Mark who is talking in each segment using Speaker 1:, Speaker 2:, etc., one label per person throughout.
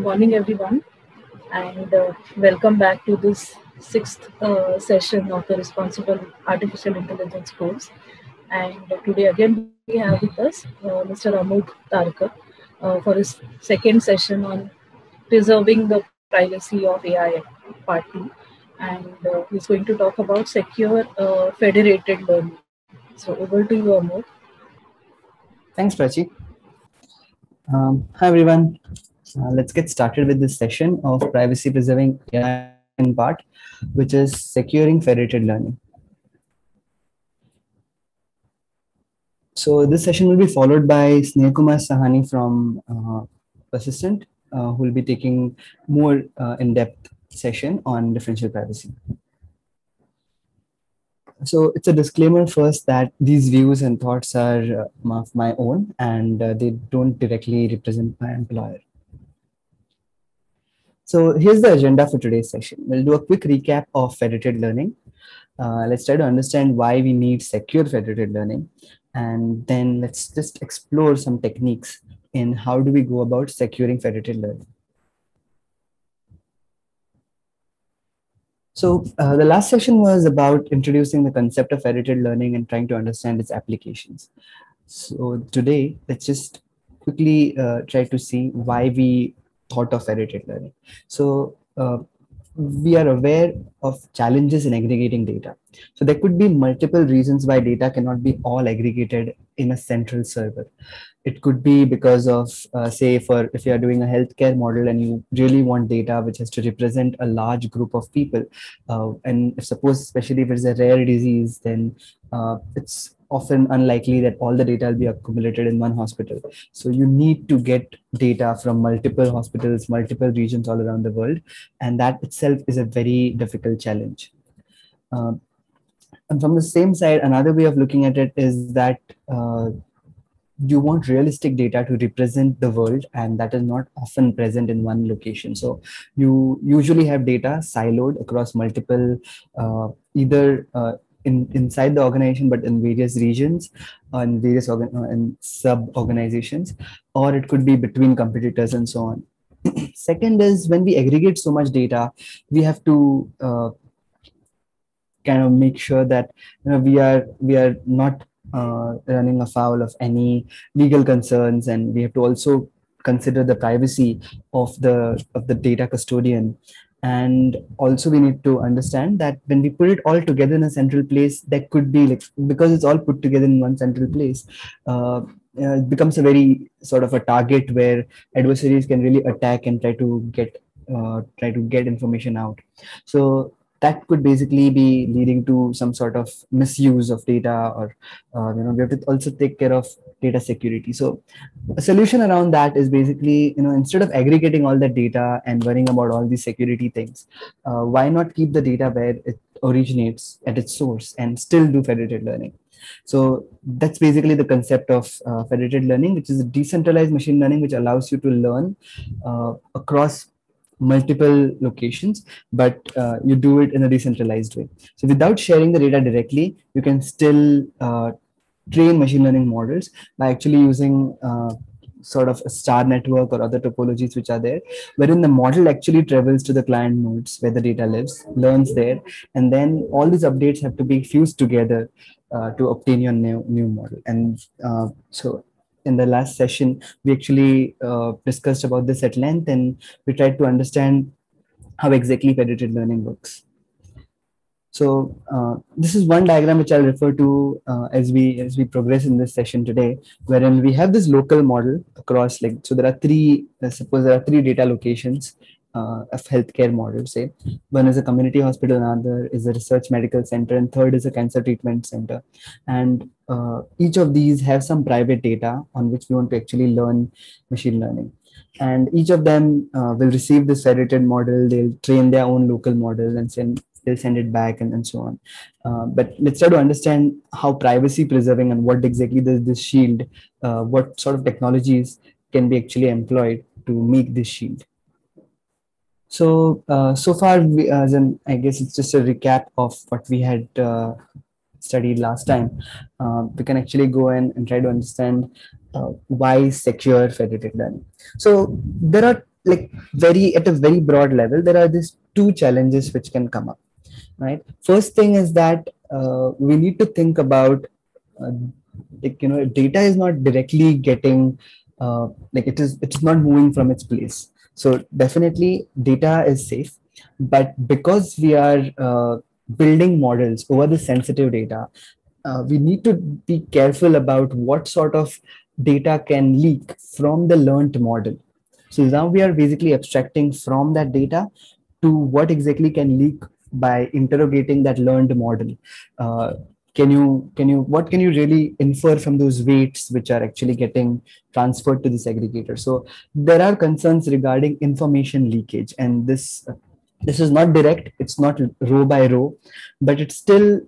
Speaker 1: morning, everyone, and welcome back to this sixth session of the Responsible Artificial Intelligence course. And today, again, we have with us Mr. Amod Tarkar for his second session on preserving the privacy of AI part 2. And he's going to talk about secure federated learning. So, over to you, Amod.
Speaker 2: Thanks, Prachi. Hi, everyone. Let's get started with this session of privacy preserving AI in part, which is securing federated learning. So this session will be followed by Snehakumar Sahani from Persistent, who will be taking more in-depth session on differential privacy. So it's a disclaimer first that these views and thoughts are of my own and they don't directly represent my employer. So here's the agenda for today's session. We'll do a quick recap of federated learning. Let's try to understand why we need secure federated learning. And then let's just explore some techniques in how do we go about securing federated learning. So the last session was about introducing the concept of federated learning and trying to understand its applications. So today, let's just quickly try to see why we thought of federated learning. So we are aware of challenges in aggregating data. So there could be multiple reasons why data cannot be all aggregated in a central server. It could be because of, say, for if you are doing a healthcare model and you really want data which has to represent a large group of people, and if suppose, especially if it's a rare disease, then it's often unlikely that all the data will be accumulated in one hospital. So you need to get data from multiple hospitals, multiple regions all around the world, and that itself is a very difficult challenge. And from the same side, another way of looking at it is that you want realistic data to represent the world, and that is not often present in one location. So you usually have data siloed across multiple, either inside the organization, but in various regions, in various in sub-organizations, or it could be between competitors and so on. Second is when we aggregate so much data, we have to kind of make sure that we are not running afoul of any legal concerns, and we have to also consider the privacy of the data custodian. And also we need to understand that when we put it all together in a central place, that could be like, because it's all put together in one central place, it becomes a very sort of a target where adversaries can really attack and try to get information out. So that could basically be leading to some sort of misuse of data, or we have to also take care of data security. So a solution around that is basically, instead of aggregating all the data and worrying about all these security things, why not keep the data where it originates at its source and still do federated learning? So that's basically the concept of federated learning, which is a decentralized machine learning, which allows you to learn across multiple locations, but you do it in a decentralized way. So without sharing the data directly, you can still train machine learning models by actually using sort of a star network or other topologies which are there, wherein the model actually travels to the client nodes where the data lives, learns there, and then all these updates have to be fused together to obtain your new model. And so in the last session, we actually discussed about this at length, and we tried to understand how exactly federated learning works. So this is one diagram which I'll refer to as we progress in this session today, wherein we have this local model across, like, so there are three, suppose there are three data locations of healthcare models, say. One is a community hospital, another is a research medical center, and third is a cancer treatment center. And each of these have some private data on which we want to actually learn machine learning. And each of them will receive this federated model, they'll train their own local model and they'll send it back, and so on. But let's try to understand how privacy preserving and what exactly does this shield, what sort of technologies can be actually employed to make this shield. So, so far, I guess it's just a recap of what we had studied last time. We can actually go and try to understand why secure federated learning. So there are like very at a very broad level, there are these two challenges which can come up, right? First thing is that we need to think about uh, like, you know, data is not directly getting like it's not moving from its place. So definitely data is safe, but because we are building models over the sensitive data, we need to be careful about what sort of data can leak from the learned model. So now we are basically abstracting from that data to what exactly can leak by interrogating that learned model. Uh, what can you really infer from those weights which are actually getting transferred to this aggregator? So there are concerns regarding information leakage, and this is not direct, it's not row by row, but it's still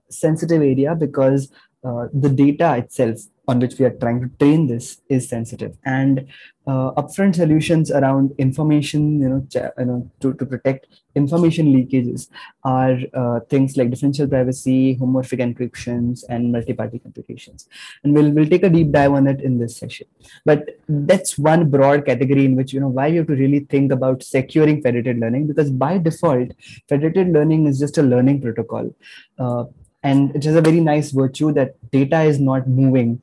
Speaker 2: sensitive area because the data itself on which we are trying to train this is sensitive, and upfront solutions around information, to protect information leakages are things like differential privacy, homomorphic encryptions, and multi-party computations. And we'll take a deep dive on it in this session. But that's one broad category in which, you know, why you have to really think about securing federated learning, because by default, federated learning is just a learning protocol. And it has a very nice virtue that data is not moving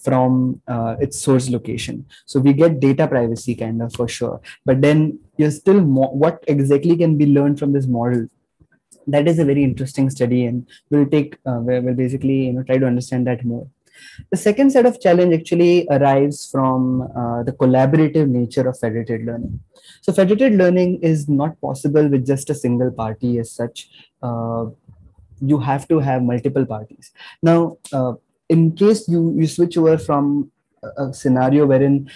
Speaker 2: from its source location. So we get data privacy kind of for sure, but then you're still what exactly can be learned from this model. That is a very interesting study, and we'll basically, you know, try to understand that more. The second set of challenge actually arrives from the collaborative nature of federated learning. So federated learning is not possible with just a single party as such. You have to have multiple parties. Now, in case you switch over from a scenario wherein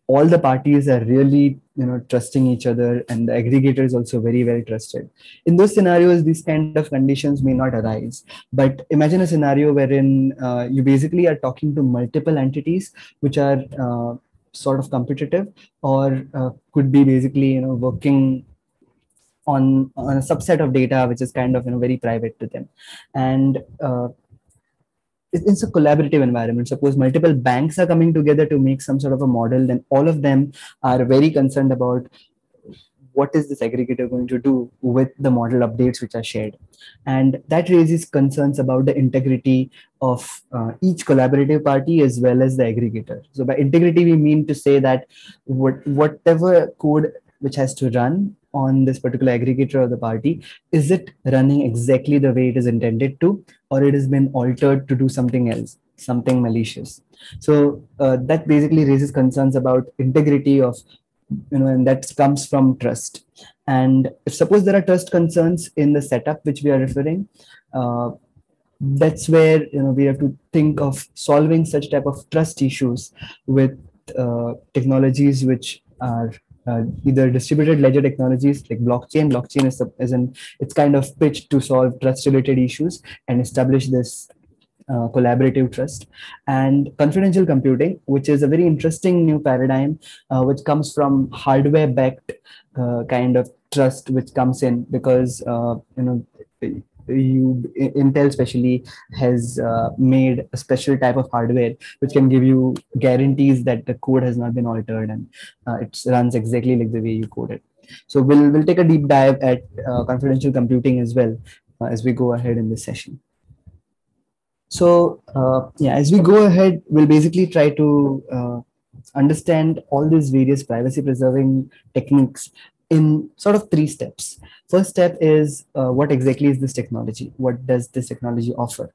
Speaker 2: all the parties are really, you know, trusting each other, and the aggregator is also very well trusted, in those scenarios these kind of conditions may not arise. But imagine a scenario wherein you basically are talking to multiple entities which are sort of competitive, or could be basically, you know, working on a subset of data which is kind of, you know, very private to them. And it's a collaborative environment. Suppose multiple banks are coming together to make some sort of a model, then all of them are very concerned about what is this aggregator going to do with the model updates which are shared. And that raises concerns about the integrity of each collaborative party as well as the aggregator. So by integrity, we mean to say that whatever code which has to run on this particular aggregator of the party, is it running exactly the way it is intended to, or it has been altered to do something else, something malicious. So that basically raises concerns about integrity of, you know, and that comes from trust. And if suppose there are trust concerns in the setup which we are referring, that's where, you know, we have to think of solving such type of trust issues with technologies which are either distributed ledger technologies like blockchain. Blockchain it's kind of pitched to solve trust related issues and establish this collaborative trust. And confidential computing, which is a very interesting new paradigm, which comes from hardware backed kind of trust which comes in because Intel especially has made a special type of hardware which can give you guarantees that the code has not been altered, and it runs exactly like the way you coded. So we'll take a deep dive at confidential computing as well as we go ahead in this session. So yeah, as we go ahead, we'll basically try to understand all these various privacy preserving techniques in sort of 3 steps. First step is what exactly is this technology? What does this technology offer?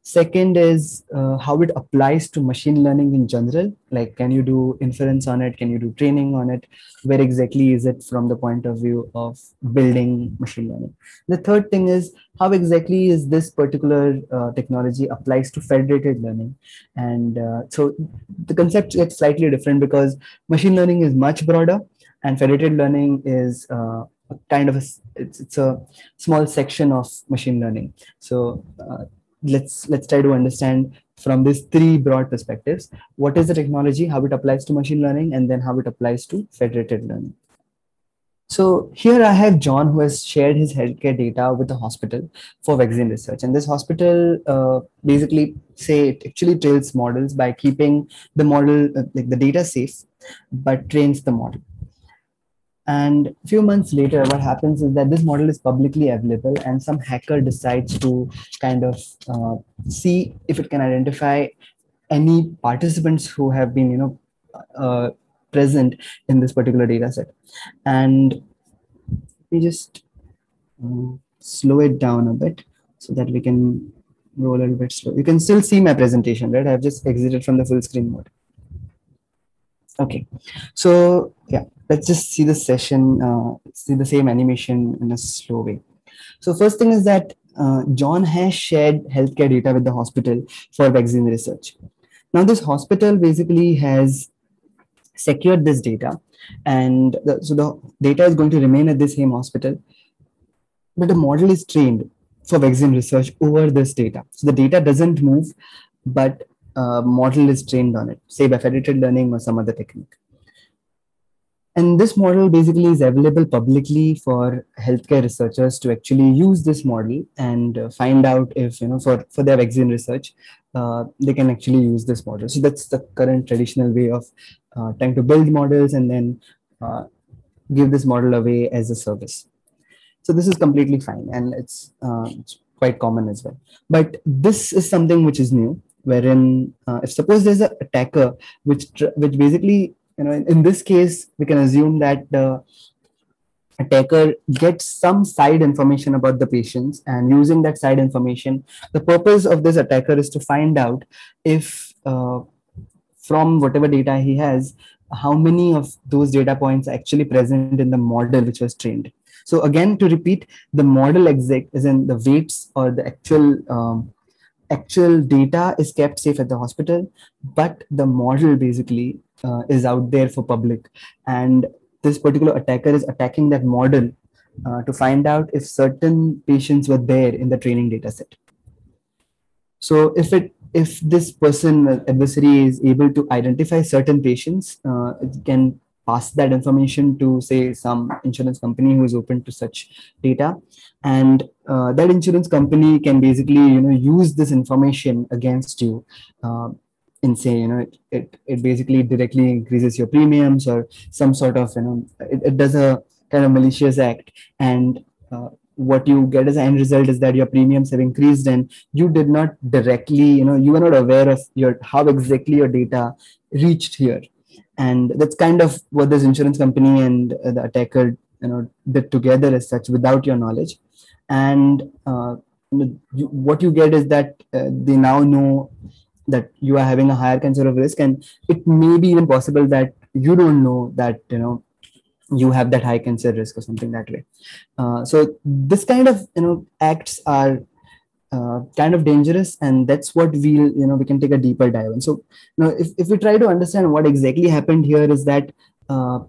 Speaker 2: Second is how it applies to machine learning in general. Like, can you do inference on it? Can you do training on it? Where exactly is it from the point of view of building machine learning? The third thing is how exactly is this particular technology applies to federated learning? And so the concept gets slightly different because machine learning is much broader and federated learning is kind of it's a small section of machine learning. So let's try to understand from these 3 broad perspectives: what is the technology, how it applies to machine learning, and then how it applies to federated learning. So here I have John, who has shared his healthcare data with the hospital for vaccine research. And this hospital basically say it actually trails models by keeping the model, like the data safe, but trains the model. And a few months later, what happens is that this model is publicly available, and some hacker decides to kind of see if it can identify any participants who have been, uh, present in this particular data set. And we just slow it down a bit so that we can go a little bit slow. You can still see my presentation, right? I've just exited from the full screen mode. Okay, so yeah, let's just see the session, see the same animation in a slow way. So first thing is that John has shared healthcare data with the hospital for vaccine research. Now this hospital basically has secured this data, and so the data is going to remain at the same hospital, but the model is trained for vaccine research over this data. So the data doesn't move, but model is trained on it, say by federated learning or some other technique. And this model basically is available publicly for healthcare researchers to actually use this model and find out if, for their vaccine research, they can actually use this model. So that's the current traditional way of trying to build models and then give this model away as a service. So this is completely fine, and it's quite common as well. But this is something which is new, wherein if suppose there's an attacker which basically, in this case, we can assume that the attacker gets some side information about the patients, and using that side information, the purpose of this attacker is to find out if from whatever data he has, how many of those data points are actually present in the model which was trained. So again, to repeat, the model exec is in the weights or the actual data is kept safe at the hospital, but the model basically is out there for public, and this particular attacker is attacking that model to find out if certain patients were there in the training data set. So if this person adversary is able to identify certain patients, it can pass that information to, say, some insurance company who is open to such data, and that insurance company can basically use this information against you, in, say, it basically directly increases your premiums or some sort of, it does a kind of malicious act, and what you get as an end result is that your premiums have increased, and you did not directly, you were not aware of how exactly your data reached here. And that's kind of what this insurance company and the attacker did together as such without your knowledge. And what you get is that they now know that you are having a higher cancer of risk, and it may be even possible that you don't know that you have that high cancer risk or something that way. So this kind of acts are kind of dangerous, and that's what we can take a deeper dive in. So if we try to understand what exactly happened here, is that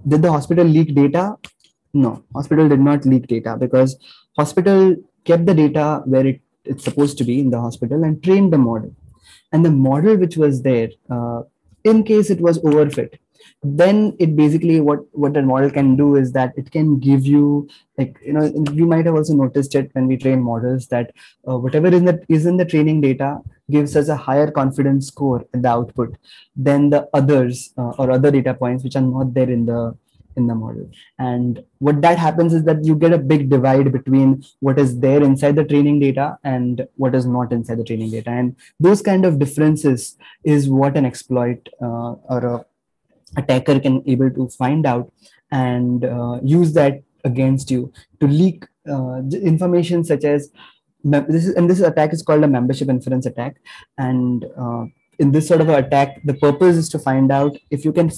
Speaker 2: did the hospital leak data? No, hospital did not leak data, because hospital kept the data where it's supposed to be in the hospital and trained the model. And the model which was there, in case it was overfit, then it basically, what the model can do is that it can give you, like, you might have also noticed it when we train models, that whatever is in the training data gives us a higher confidence score in the output than the others, or other data points which are not there in the model. And what that happens is that you get a big divide between what is there inside the training data and what is not inside the training data, and those kind of differences is what an exploit or a attacker can able to find out and use that against you to leak information such as this attack is called a membership inference attack. And in this sort of attack, the purpose is to find out if you can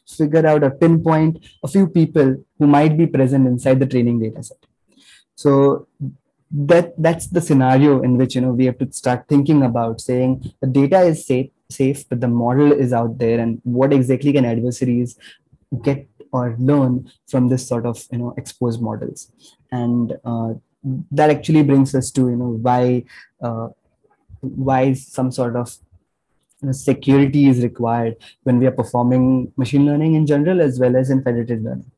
Speaker 2: figure out or pinpoint a few people who might be present inside the training data set. So that's the scenario in which we have to start thinking about, saying the data is safe, but the model is out there, and what exactly can adversaries get or learn from this sort of exposed models. And that actually brings us to why some sort of security is required when we are performing machine learning in general, as well as in federated learning.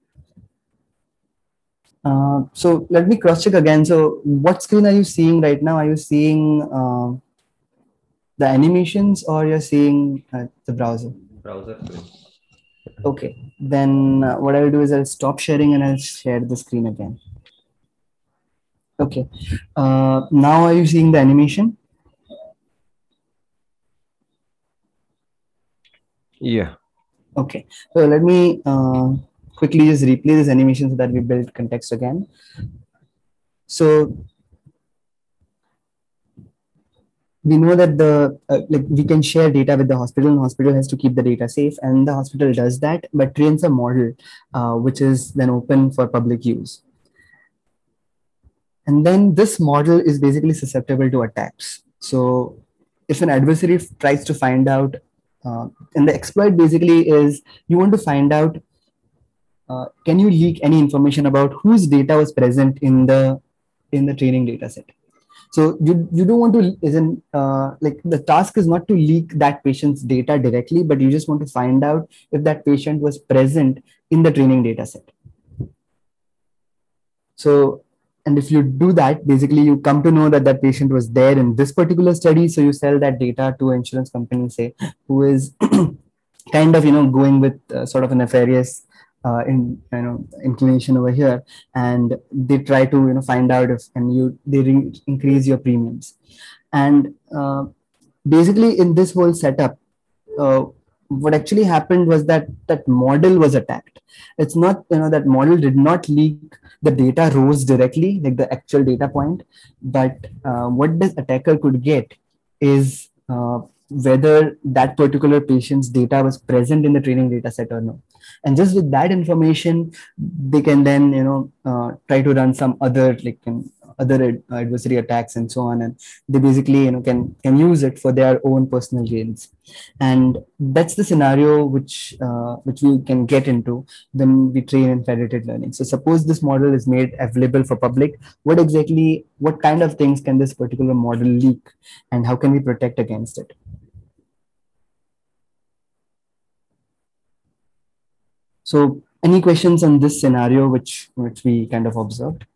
Speaker 2: So let me cross check again. So what screen are you seeing right now? Are you seeing the animations, or you're seeing the browser?
Speaker 3: Browser screen.
Speaker 2: Okay, then what I'll do is I'll stop sharing and I'll share the screen again. Okay, now are you seeing the animation?
Speaker 3: Yeah.
Speaker 2: Okay, so let me quickly just replay this animation so that we build context again. So we know that the like we can share data with the hospital, and hospital has to keep the data safe, and the hospital does that, but trains a model which is then open for public use. And then this model is basically susceptible to attacks. So if an adversary tries to find out, and the exploit basically is you want to find out, can you leak any information about whose data was present in the training data set. So you don't want to, isn't like the task is not to leak that patient's data directly, but you just want to find out if that patient was present in the training data set. So, and if you do that, basically you come to know that that patient was there in this particular study. So you sell that data to an insurance company, say, who is kind of, going with sort of a nefarious inclination over here, and they try to, find out if, and increase your premiums. And basically in this whole setup, uh, what actually happened was that that model was attacked. It's not, that model did not leak the data rows directly, like the actual data point, but what this attacker could get is whether that particular patient's data was present in the training data set or no. And just with that information, they can then, try to run some other, like, other adversary attacks and so on, and they basically, can use it for their own personal gains. And that's the scenario which we can get into when we train in federated learning. So suppose this model is made available for public, what kind of things can this particular model leak, and how can we protect against it? So any questions on this scenario which we kind of observed?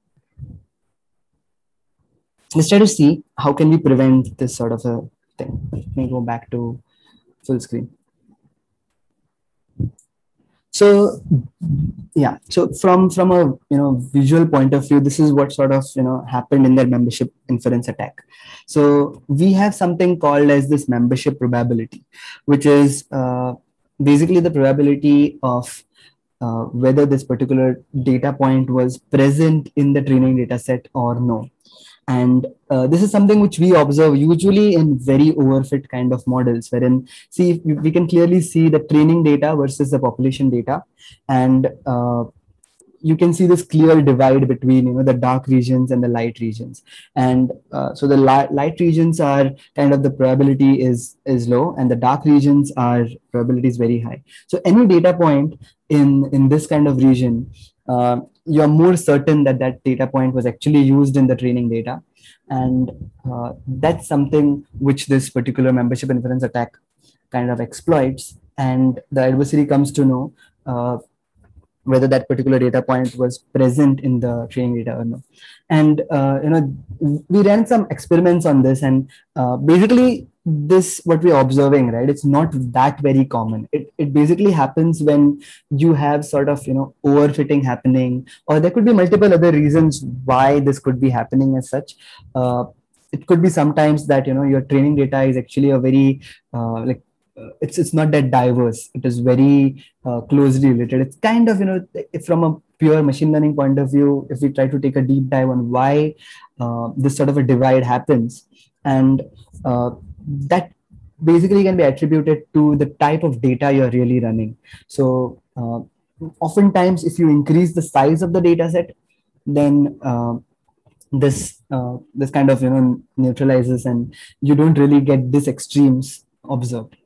Speaker 2: Let's try to see how can we prevent this sort of a thing. Let me go back to full screen. So yeah, so from a visual point of view, this is what sort of happened in their membership inference attack. So we have something called as this membership probability, which is basically the probability of whether this particular data point was present in the training data set or no. And this is something which we observe usually in very overfit kind of models, wherein we can clearly see the training data versus the population data. And you can see this clear divide between the dark regions and the light regions. And so the light regions are kind of, the probability is low, and the dark regions are probability is very high. So any data point in this kind of region, you're more certain that that data point was actually used in the training data. And that's something which this particular membership inference attack kind of exploits, and the adversary comes to know whether that particular data point was present in the training data or no. And we ran some experiments on this, and basically this, what we're observing, right, it's not that very common. It basically happens when you have sort of overfitting happening, or there could be multiple other reasons why this could be happening as such. It could be sometimes that your training data is actually a very like it's not that diverse. It is very closely related. It's kind of from a pure machine learning point of view, if we try to take a deep dive on why this sort of a divide happens, and that basically can be attributed to the type of data you're really running. So oftentimes, if you increase the size of the data set, then this kind of neutralizes, and you don't really get these extremes observed.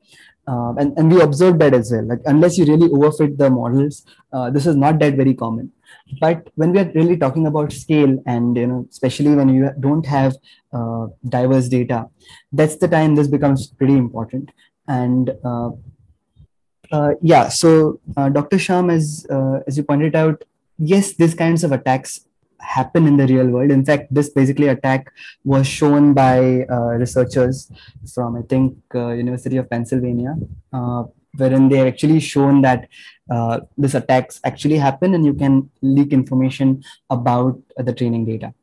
Speaker 2: And we observed that as well. Like, unless you really overfit the models, this is not that very common. But when we are really talking about scale, and especially when you don't have diverse data, that's the time this becomes pretty important. And yeah, so Dr. Sham, as you pointed out, yes, these kinds of attacks happen in the real world. In fact, this basically attack was shown by researchers from, I think, University of Pennsylvania, wherein they have actually shown that these attacks actually happen and you can leak information about the training data.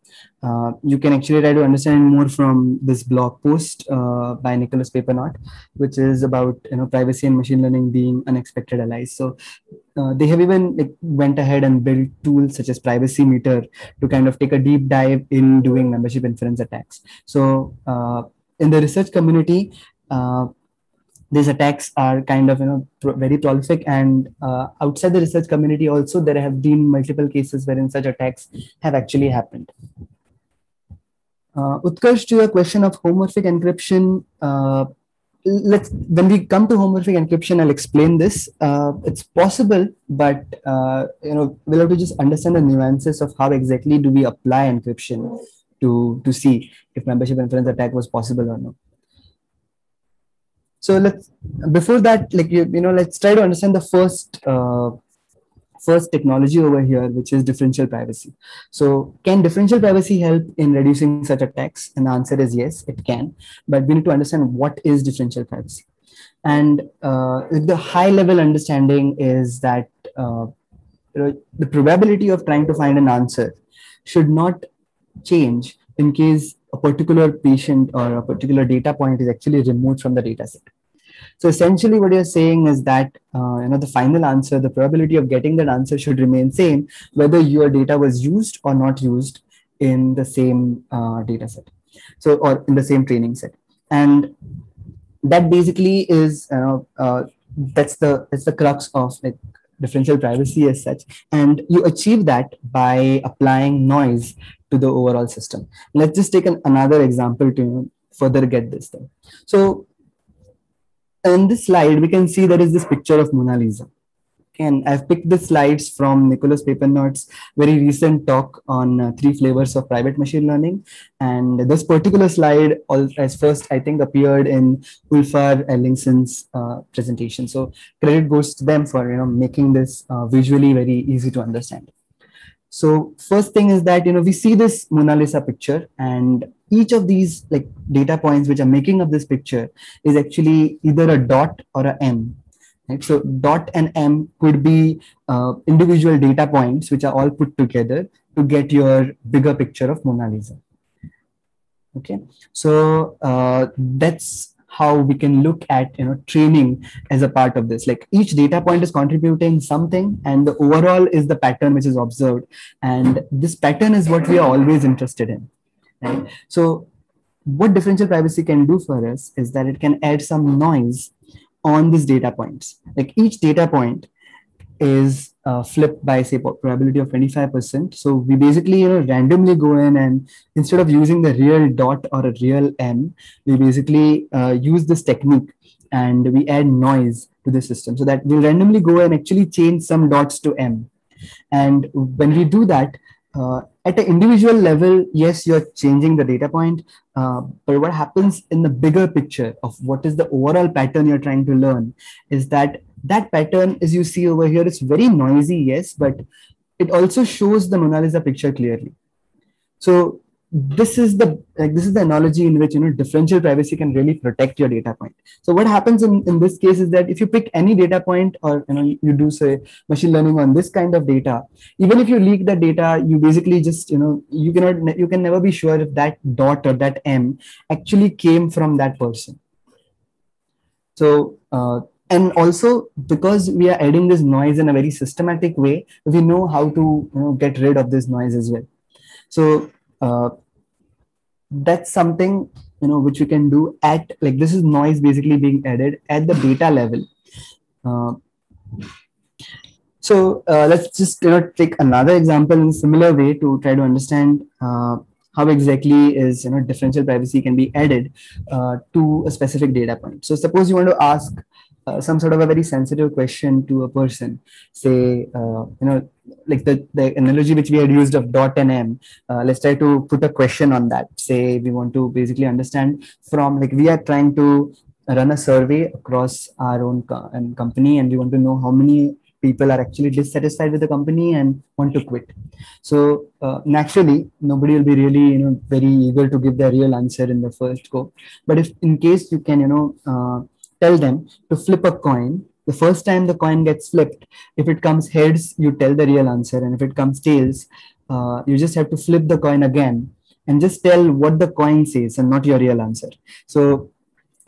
Speaker 2: You can actually try to understand more from this blog post by Nicholas Papernaut, which is about privacy and machine learning being unexpected allies. So they have even went ahead and built tools such as Privacy Meter to kind of take a deep dive in doing membership inference attacks. So in the research community, these attacks are kind of very prolific, and outside the research community also there have been multiple cases wherein such attacks have actually happened. Utkarsh, to your question of homomorphic encryption, when we come to homomorphic encryption, I'll explain this. It's possible, but we'll have to just understand the nuances of how exactly do we apply encryption to see if membership inference attack was possible or not. So before that, let's try to understand the first technology over here, which is differential privacy. So can differential privacy help in reducing such attacks? And the answer is yes, it can. But we need to understand what is differential privacy. And the high level understanding is that the probability of trying to find an answer should not change in case a particular patient or a particular data point is actually removed from the data set. So essentially what you're saying is that the final answer, the probability of getting that answer should remain same whether your data was used or not used in the same data set, so or in the same training set. And that basically is that's the crux of differential privacy as such, and you achieve that by applying noise to the overall system. Let's just take another example to further get this thing. So in this slide, we can see there is this picture of Mona Lisa. And I've picked the slides from Nicholas Papernaut's very recent talk on 3 flavors of private machine learning. And this particular slide as first, I think, appeared in Ulfar Erlingson's presentation. So credit goes to them for making this visually very easy to understand. So first thing is that we see this Mona Lisa picture, and each of these data points which are making up this picture is actually either a dot or a M. Right? So dot and M could be individual data points which are all put together to get your bigger picture of Mona Lisa. Okay, so that's how we can look at training as a part of this. Each data point is contributing something, and the overall is the pattern which is observed, and this pattern is what we are always interested in. Right? So what differential privacy can do for us is that it can add some noise on these data points. Each data point is flipped by, say, probability of 25%. So we basically randomly go in, and instead of using the real dot or a real M, we basically use this technique and we add noise to the system, so that we'll randomly go and actually change some dots to M. And when we do that, at an individual level, yes, you're changing the data point, but what happens in the bigger picture of what is the overall pattern you're trying to learn is that pattern, as you see over here, is very noisy, yes, but it also shows the Mona Lisa picture clearly. So this is the analogy in which differential privacy can really protect your data point. So what happens in this case is that if you pick any data point, or you do say machine learning on this kind of data, even if you leak that data, you basically just you can never be sure if that dot or that M actually came from that person. So and also, because we are adding this noise in a very systematic way, we know how to get rid of this noise as well. So that's something which we can do at this is noise basically being added at the data level. So let's just take another example in a similar way to try to understand how exactly is differential privacy can be added to a specific data point. So suppose you want to ask some sort of a very sensitive question to a person, say the analogy which we had used of dot and M. Let's try to put a question on that. Say we want to basically understand from we are trying to run a survey across our own company, and we want to know how many people are actually dissatisfied with the company and want to quit. So naturally, nobody will be really, very eager to give their real answer in the first go. But if in case you can, tell them to flip a coin, the first time the coin gets flipped, if it comes heads, you tell the real answer, and if it comes tails, you just have to flip the coin again and just tell what the coin says and not your real answer. So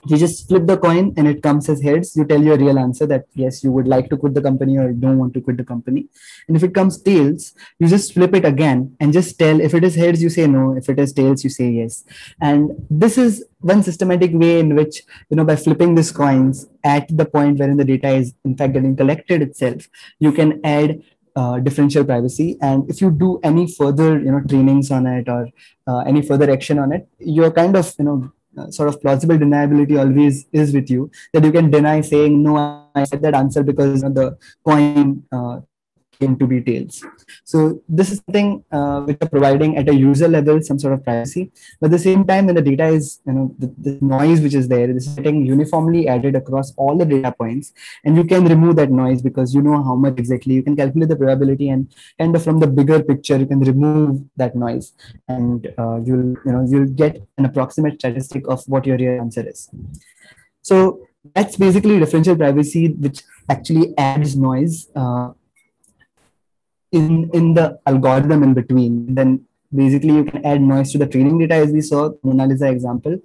Speaker 2: you just flip the coin and it comes as heads, you tell your real answer that yes, you would like to quit the company or you don't want to quit the company. And if it comes tails, you just flip it again and just tell, if it is heads you say no, if it is tails you say yes. And this is one systematic way in which, by flipping these coins at the point wherein the data is in fact getting collected itself, you can add differential privacy. And if you do any further trainings on it, or any further action on it, you're kind of sort of plausible deniability always is with you, that you can deny saying no, I said that answer because the coin came to be tails. So this is something which are providing at a user level some sort of privacy, but at the same time, when the data is the noise which is there, this is getting uniformly added across all the data points, and you can remove that noise because you know how much exactly, you can calculate the probability, and kind of from the bigger picture you can remove that noise, and you'll get an approximate statistic of what your real answer is. So that's basically differential privacy, which actually adds noise in the algorithm in between. Then basically you can add noise to the training data, as we saw Mona Lisa example.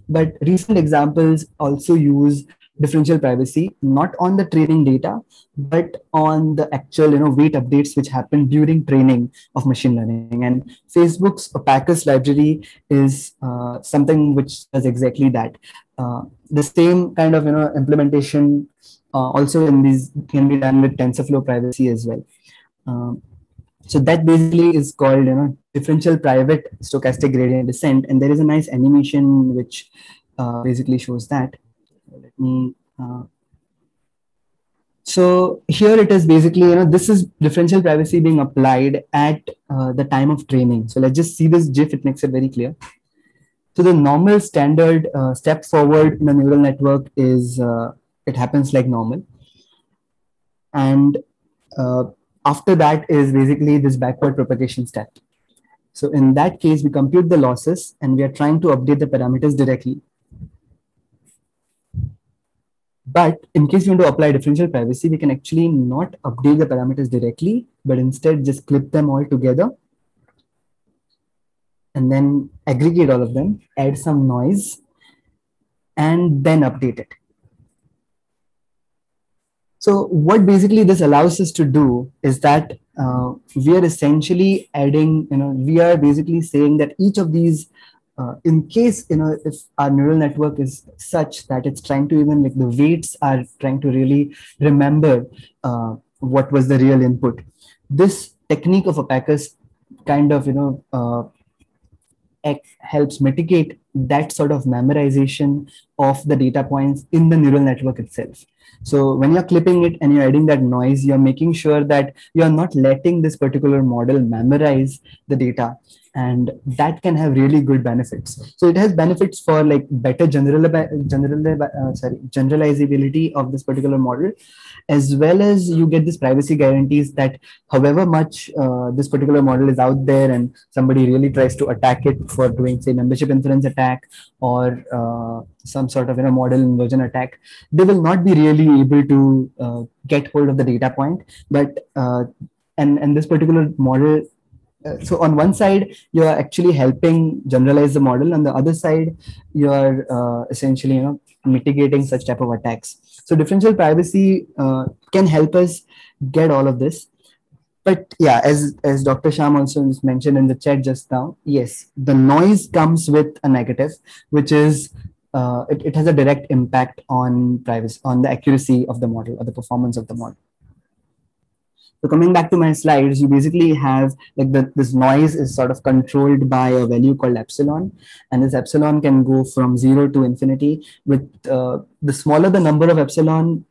Speaker 2: But recent examples also use differential privacy, not on the training data, but on the actual weight updates which happen during training of machine learning. And Facebook's Opacus library is something which does exactly that. The same kind of implementation also in these can be done with TensorFlow privacy as well. So that basically is called differential private stochastic gradient descent, and there is a nice animation which basically shows that. Let me. So here it is basically this is differential privacy being applied at the time of training. So let's just see this GIF; it makes it very clear. So the normal standard step forward in a neural network is it happens like normal, and after that is basically this backward propagation step. So in that case, we compute the losses and we are trying to update the parameters directly. But in case you want to apply differential privacy, we can actually not update the parameters directly, but instead just clip them all together and then aggregate all of them, add some noise, and then update it. So what basically this allows us to do is that we are essentially adding, we are basically saying that each of these, in case, if our neural network is such that it's trying to even, like, the weights are trying to really remember what was the real input. This technique of Opacus kind of, helps mitigate that sort of memorization of the data points in the neural network itself. So when you're clipping it and you're adding that noise, you're making sure that you're not letting this particular model memorize the data, and that can have really good benefits. So it has benefits for like better generalizability of this particular model, as well as you get this privacy guarantees that however much this particular model is out there and somebody really tries to attack it for doing, say, membership inference attack or some sort of model inversion attack, they will not be really able to get hold of the data point. But and this particular model, so on one side you are actually helping generalize the model, on the other side you are essentially mitigating such type of attacks. So differential privacy can help us get all of this. But yeah, as Dr. Sham also mentioned in the chat just now, yes, the noise comes with a negative, which is it has a direct impact on privacy, on the accuracy of the model or the performance of the model. So coming back to my slides, you basically have like this noise is sort of controlled by a value called epsilon, and this epsilon can go from 0 to infinity. With the smaller the number of epsilon,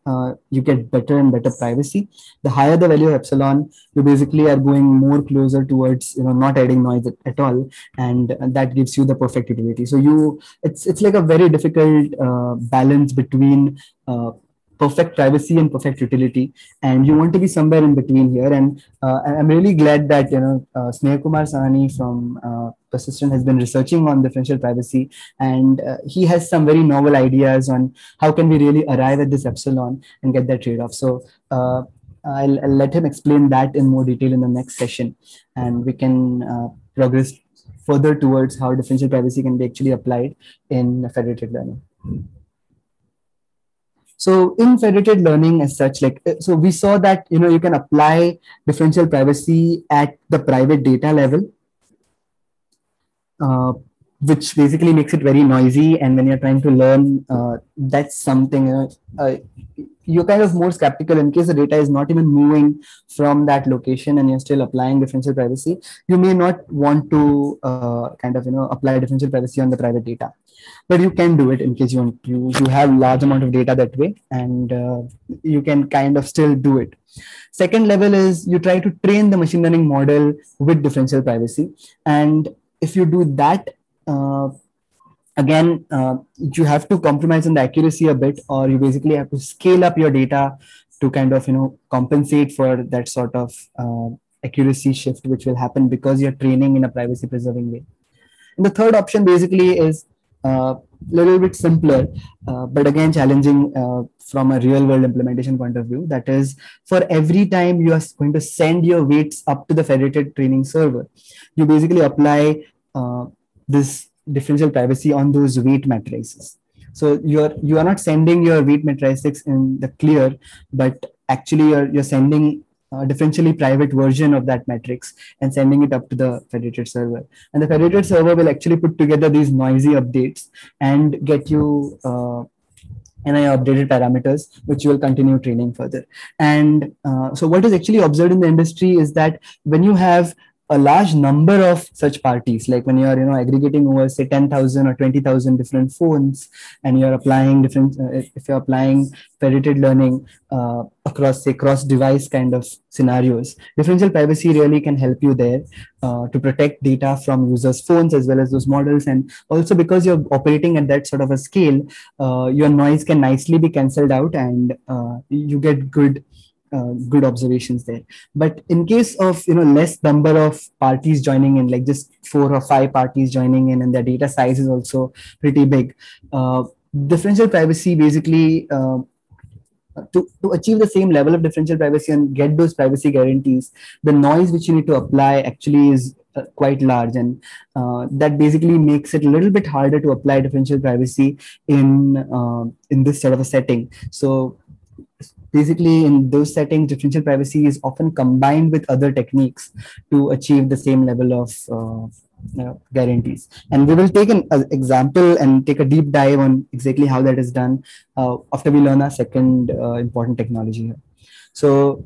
Speaker 2: you get better and better privacy. The higher the value of epsilon, you basically are going more closer towards not adding noise at all, and that gives you the perfect utility. So it's like a very difficult balance between perfect privacy and perfect utility, and you want to be somewhere in between here. And I'm really glad that Sneh Kumar Sahni from Persistent has been researching on differential privacy, and he has some very novel ideas on how can we really arrive at this epsilon and get that trade-off. So I'll let him explain that in more detail in the next session, and we can progress further towards how differential privacy can be actually applied in federated learning. So in federated learning as such, so we saw that, you can apply differential privacy at the private data level, which basically makes it very noisy. And when you're trying to learn, that's something, you're kind of more skeptical in case the data is not even moving from that location and you're still applying differential privacy. You may not want to apply differential privacy on the private data, but you can do it in case you want to. You have large amount of data that way, and you can kind of still do it. Second level is you try to train the machine learning model with differential privacy. And if you do that, again, you have to compromise on the accuracy a bit, or you basically have to scale up your data to kind of, compensate for that sort of accuracy shift, which will happen because you're training in a privacy preserving way. And the third option basically is a little bit simpler, but again, challenging from a real world implementation point of view. That is, for every time you are going to send your weights up to the federated training server, you basically apply this differential privacy on those weight matrices. So you are not sending your weight matrices in the clear, but actually you're sending a differentially private version of that matrix and sending it up to the federated server. And the federated server will actually put together these noisy updates and get you updated parameters, which you will continue training further. And so what is actually observed in the industry is that when you have a large number of such parties, like when you are aggregating over say 10,000 or 20,000 different phones, and you're applying different if you're applying federated learning across say cross device kind of scenarios, differential privacy really can help you there to protect data from users' phones as well as those models. And also because you're operating at that sort of a scale, your noise can nicely be cancelled out, and you get good observations there. But in case of less number of parties joining in, like just 4 or 5 parties joining in, and their data size is also pretty big, differential privacy basically to achieve the same level of differential privacy and get those privacy guarantees, the noise which you need to apply actually is quite large, and that basically makes it a little bit harder to apply differential privacy in this sort of a setting. So basically, in those settings, differential privacy is often combined with other techniques to achieve the same level of guarantees. And we will take an example and take a deep dive on exactly how that is done after we learn our second important technology here. So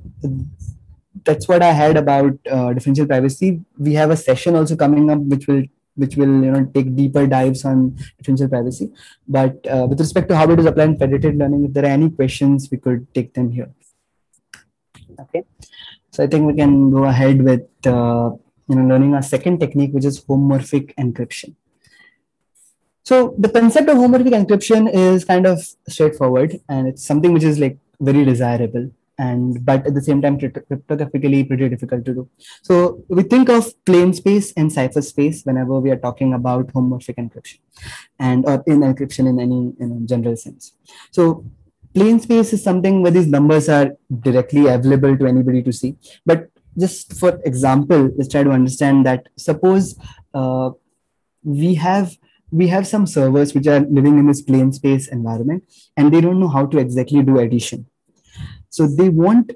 Speaker 2: that's what I had about differential privacy. We have a session also coming up which will take deeper dives on differential privacy. But with respect to how it is applied in federated learning, if there are any questions, we could take them here. Okay, so I think we can go ahead with learning our second technique, which is homomorphic encryption. So the concept of homomorphic encryption is kind of straightforward, and it's something which is like very desirable, but at the same time cryptographically pretty difficult to do. So we think of plain space and cipher space whenever we are talking about homomorphic encryption, or in encryption in any general sense. So plain space is something where these numbers are directly available to anybody to see. But just for example, let's try to understand that. Suppose we have some servers which are living in this plain space environment, and they don't know how to exactly do addition. So they want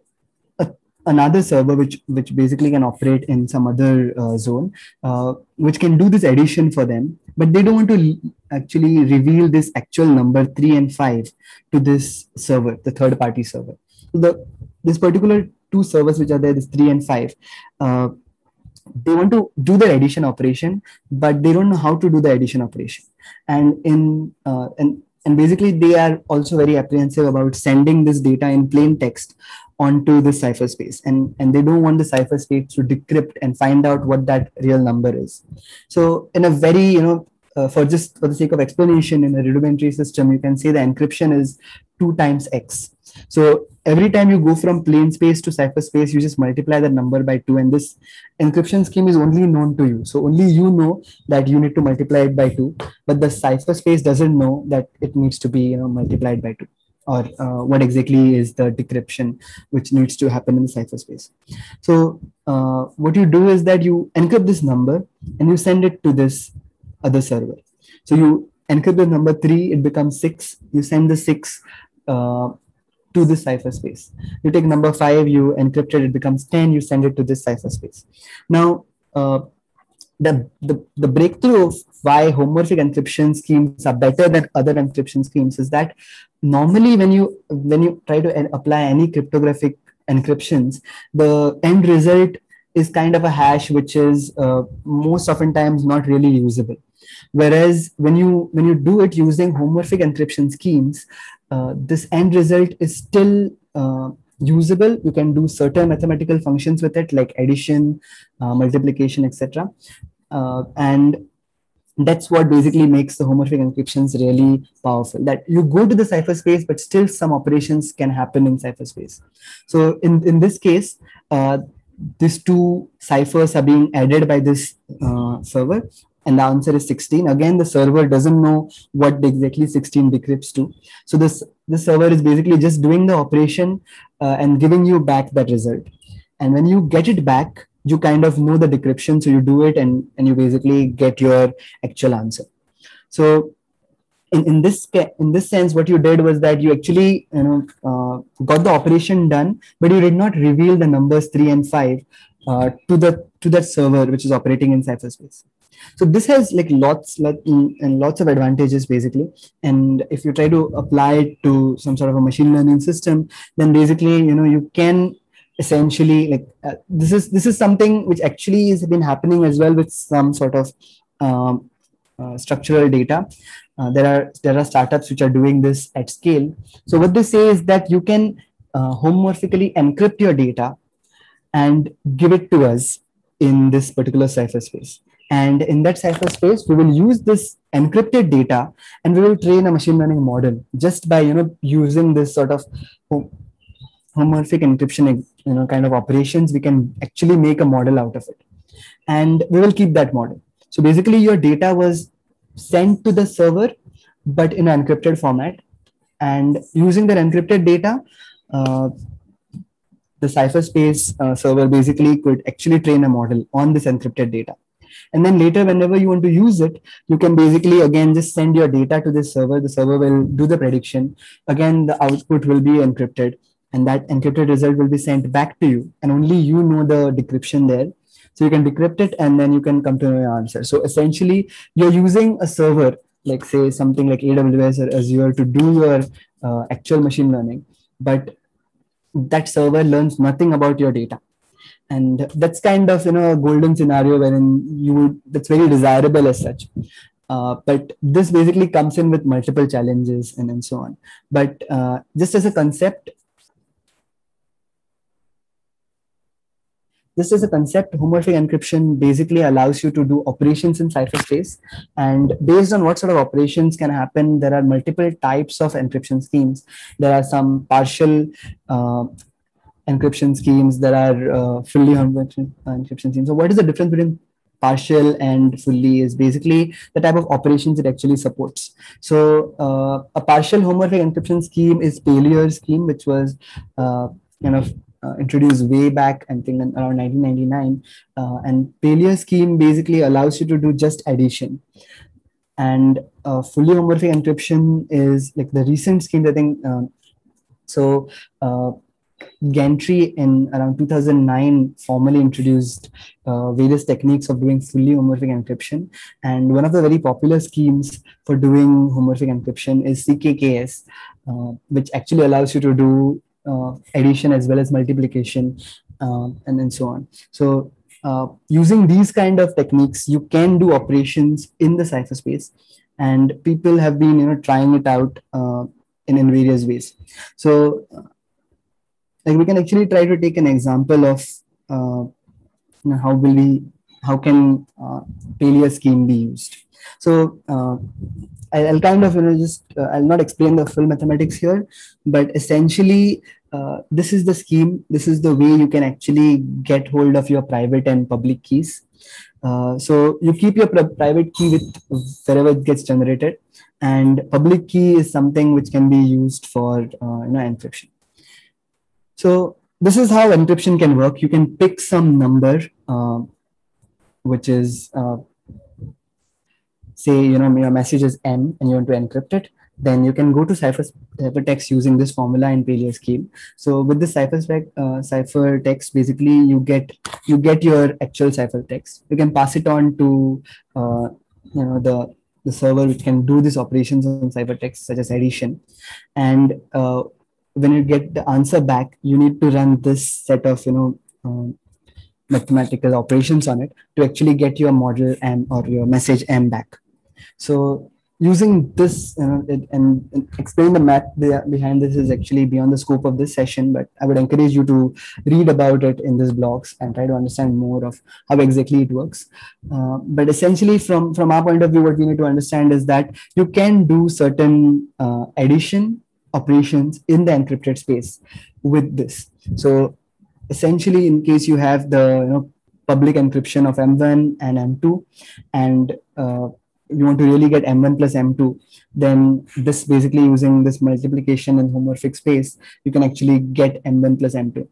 Speaker 2: another server which basically can operate in some other zone, which can do this addition for them, but they don't want to actually reveal this actual number 3 and 5 to this server, the third party server. So this particular 2 servers which are there, this 3 and 5, they want to do the addition operation, but they don't know how to do the addition operation. And basically, they are also very apprehensive about sending this data in plain text onto the cipher space, and they don't want the cipher space to decrypt and find out what that real number is. So in a very for the sake of explanation, in a rudimentary system, you can say the encryption is 2 times x. So every time you go from plain space to cypherspace, you just multiply the number by 2, and this encryption scheme is only known to you. So only you know that you need to multiply it by 2, but the cypherspace doesn't know that it needs to be multiplied by 2, or what exactly is the decryption which needs to happen in the cypherspace. So what you do is that you encrypt this number and you send it to this other server. So you encrypt the number 3, it becomes 6. You send the 6 to this cypherspace. You take number 5, you encrypt it, it becomes 10. You send it to this cypherspace. Now, the breakthrough of why homomorphic encryption schemes are better than other encryption schemes is that normally when you try to apply any cryptographic encryptions, the end result is kind of a hash which is most oftentimes not really usable. Whereas when you do it using homomorphic encryption schemes, this end result is still usable. You can do certain mathematical functions with it, like addition, multiplication, etc. And that's what basically makes the homomorphic encryptions really powerful, that you go to the cypherspace, but still some operations can happen in cypherspace. So in this case, these 2 ciphers are being added by this server, and the answer is 16. Again, the server doesn't know what exactly 16 decrypts to. So this server is basically just doing the operation and giving you back that result. And when you get it back, you kind of know the decryption. So you do it and you basically get your actual answer. So in this sense, what you did was that you actually got the operation done, but you did not reveal the numbers 3 and 5 to that server which is operating in cypherspace. So this has like lots of advantages basically. And if you try to apply it to some sort of a machine learning system, then basically you can essentially this is something which actually has been happening as well with some sort of structural data. There are startups which are doing this at scale. So what they say is that you can homomorphically encrypt your data and give it to us in this particular cypherspace. And in that cypherspace, we will use this encrypted data and we will train a machine learning model just by using this sort of homomorphic encryption kind of operations. We can actually make a model out of it, and we will keep that model. So basically, your data was sent to the server, but in an encrypted format. And using that encrypted data, the cypherspace server basically could actually train a model on this encrypted data. And then later, whenever you want to use it, you can basically, again, just send your data to this server. The server will do the prediction. Again, the output will be encrypted, and that encrypted result will be sent back to you. And only you know the decryption there. So you can decrypt it, and then you can come to know your answer. So essentially, you're using a server, like say something like AWS or Azure, to do your actual machine learning. But that server learns nothing about your data. And that's kind of a golden scenario wherein that's very desirable as such. But this basically comes in with multiple challenges and so on. But just as a concept, homomorphic encryption basically allows you to do operations in cypherspace. And based on what sort of operations can happen, there are multiple types of encryption schemes. There are some partial encryption schemes. There are fully homomorphic encryption schemes. So what is the difference between partial and fully is basically the type of operations it actually supports. So a partial homomorphic encryption scheme is Palier scheme, which was introduced way back, I think around 1999. And Palier scheme basically allows you to do just addition. And fully homomorphic encryption is like the recent scheme, I think. Gantry in around 2009 formally introduced various techniques of doing fully homomorphic encryption. And one of the very popular schemes for doing homomorphic encryption is CKKS, which actually allows you to do addition as well as multiplication and so on. So using these kind of techniques, you can do operations in the cypherspace, and people have been trying it out in various ways. So like we can actually try to take an example of how will we how can Palea scheme be used. So I'll kind of just I'll not explain the full mathematics here, but essentially this is the scheme. This is the way you can actually get hold of your private and public keys. So you keep your private key with wherever it gets generated, and public key is something which can be used for encryption. So this is how encryption can work. You can pick some number, which is say your message is M and you want to encrypt it. Then you can go to ciphertext using this formula in Palea scheme. So with this ciphertext, basically you get your actual ciphertext. You can pass it on to the server which can do these operations on ciphertext, such as addition. And when you get the answer back, you need to run this set of mathematical operations on it to actually get your model M or your message M back. So using this and explain the math behind this is actually beyond the scope of this session, but I would encourage you to read about it in these blogs and try to understand more of how exactly it works. But essentially from our point of view, what we need to understand is that you can do certain addition operations in the encrypted space with this. So essentially, in case you have the public encryption of M1 and M2, and you want to really get M1 plus M2, then this basically using this multiplication in homomorphic space, you can actually get M1 plus M2.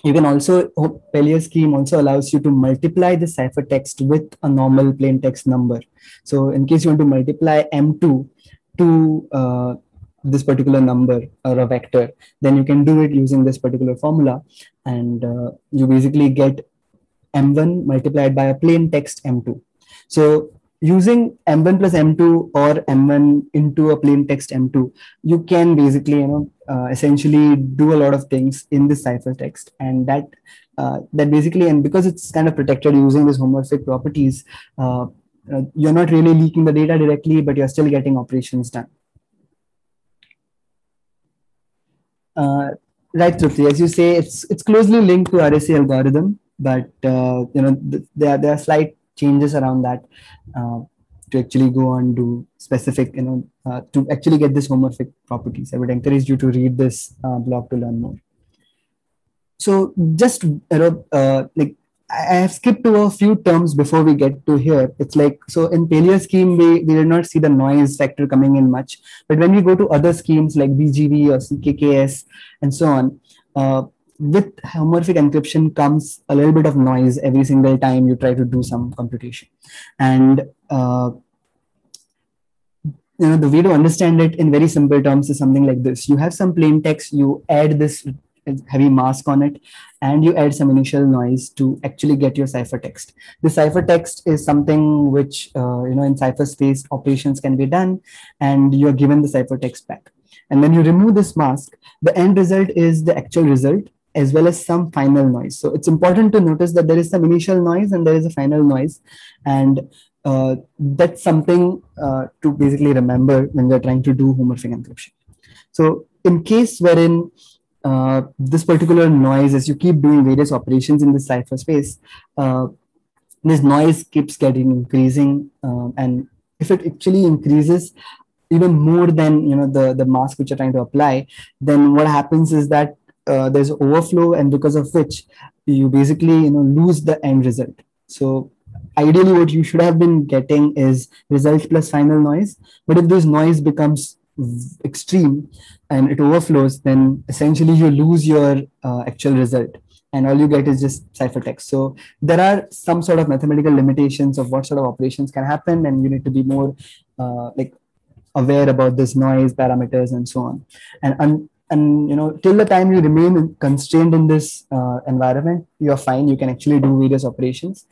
Speaker 2: You can also, Palea scheme also allows you to multiply the ciphertext with a normal plain text number. So in case you want to multiply M2 to this particular number or a vector, then you can do it using this particular formula, and you basically get M1 multiplied by a plain text M2. So using M1 plus M2 or M1 into a plain text M2, you can basically essentially do a lot of things in this ciphertext, and that basically, and because it's kind of protected using these homomorphic properties, you're not really leaking the data directly, but you're still getting operations done. Right, Trupti, as you say, it's closely linked to RSA algorithm, but there are slight changes around that to actually go on do specific, to actually get this homomorphic properties. I would encourage you to read this blog to learn more. So just I have skipped to a few terms before we get to here. It's like, so in Palea scheme, we did not see the noise factor coming in much, but when we go to other schemes like BGP or CKKS and so on, with homomorphic encryption comes a little bit of noise every single time you try to do some computation. And the way to understand it in very simple terms is something like this. You have some plain text, you add this heavy mask on it, and you add some initial noise to actually get your ciphertext. The ciphertext is something which in cypherspace operations can be done, and you're given the ciphertext back. And when you remove this mask, the end result is the actual result, as well as some final noise. So it's important to notice that there is some initial noise and there is a final noise. And that's something to basically remember when we're trying to do homomorphic encryption. So in case wherein this particular noise, as you keep doing various operations in the cipher space, this noise keeps getting increasing. And if it actually increases even more than the mask which you're trying to apply, then what happens is that there's overflow, and because of which you basically lose the end result. So ideally what you should have been getting is result plus final noise, but if this noise becomes extreme and it overflows, then essentially you lose your actual result, and all you get is just ciphertext. So there are some sort of mathematical limitations of what sort of operations can happen, and you need to be more aware about this noise parameters and so on. And till the time you remain constrained in this environment, you're fine. You can actually do various operations,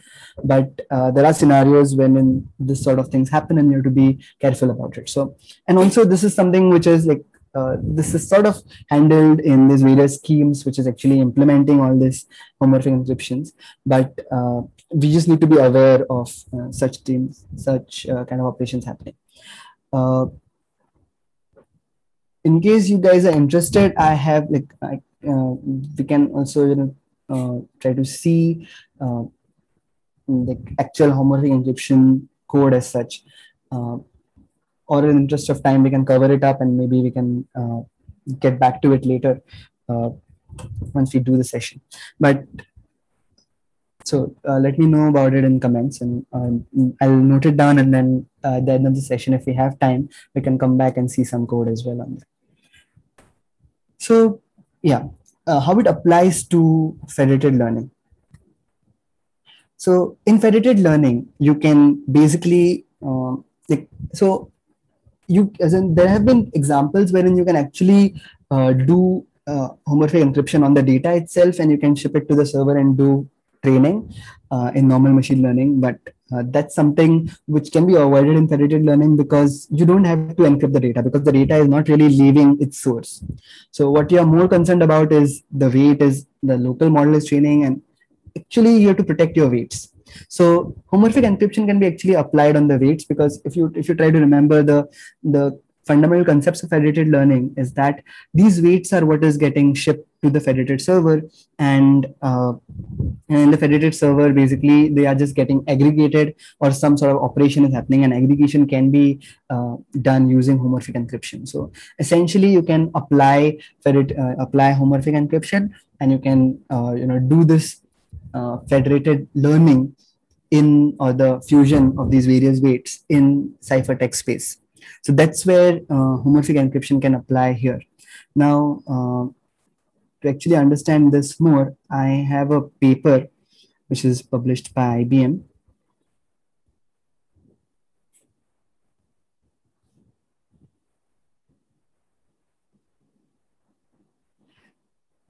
Speaker 2: but there are scenarios when this sort of things happen, and you have to be careful about it. So, and also this is something which is like this is sort of handled in these various schemes, which is actually implementing all this homomorphic encryptions. But we just need to be aware of such things, such kind of operations happening. In case you guys are interested, I have we can also try to see the actual homomorphic encryption code as such. Or in the interest of time, we can cover it up and maybe we can get back to it later once we do the session. But so let me know about it in comments, and I'll note it down, and then at the end of the session, if we have time, we can come back and see some code as well on that. So yeah, how it applies to federated learning. So in federated learning, you can basically there have been examples wherein you can actually do homomorphic encryption on the data itself, and you can ship it to the server and do training in normal machine learning. But that's something which can be avoided in federated learning because you don't have to encrypt the data, because the data is not really leaving its source. So what you are more concerned about is the way the local model is training, and actually you have to protect your weights. So homomorphic encryption can be actually applied on the weights, because if you try to remember the fundamental concepts of federated learning is that these weights are what is getting shipped to the federated server, and in the federated server, basically they are just getting aggregated, or some sort of operation is happening, and aggregation can be done using homomorphic encryption. So essentially, you can apply homomorphic encryption, and you can do this federated learning or the fusion of these various weights in ciphertext space. So that's where homomorphic encryption can apply here. Now, to actually understand this more, I have a paper which is published by IBM.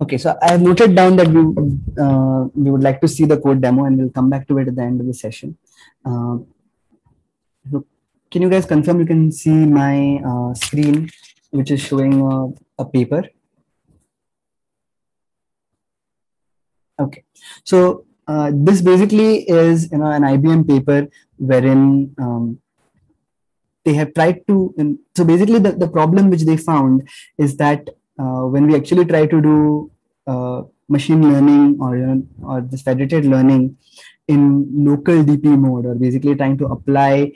Speaker 2: Okay, so I have noted down that we would like to see the code demo, and we'll come back to it at the end of the session. So can you guys confirm you can see my screen, which is showing a paper? Okay, so this basically is an IBM paper wherein they have tried to. So basically, the problem which they found is that when we actually try to do machine learning or this federated learning in local DP mode, or basically trying to apply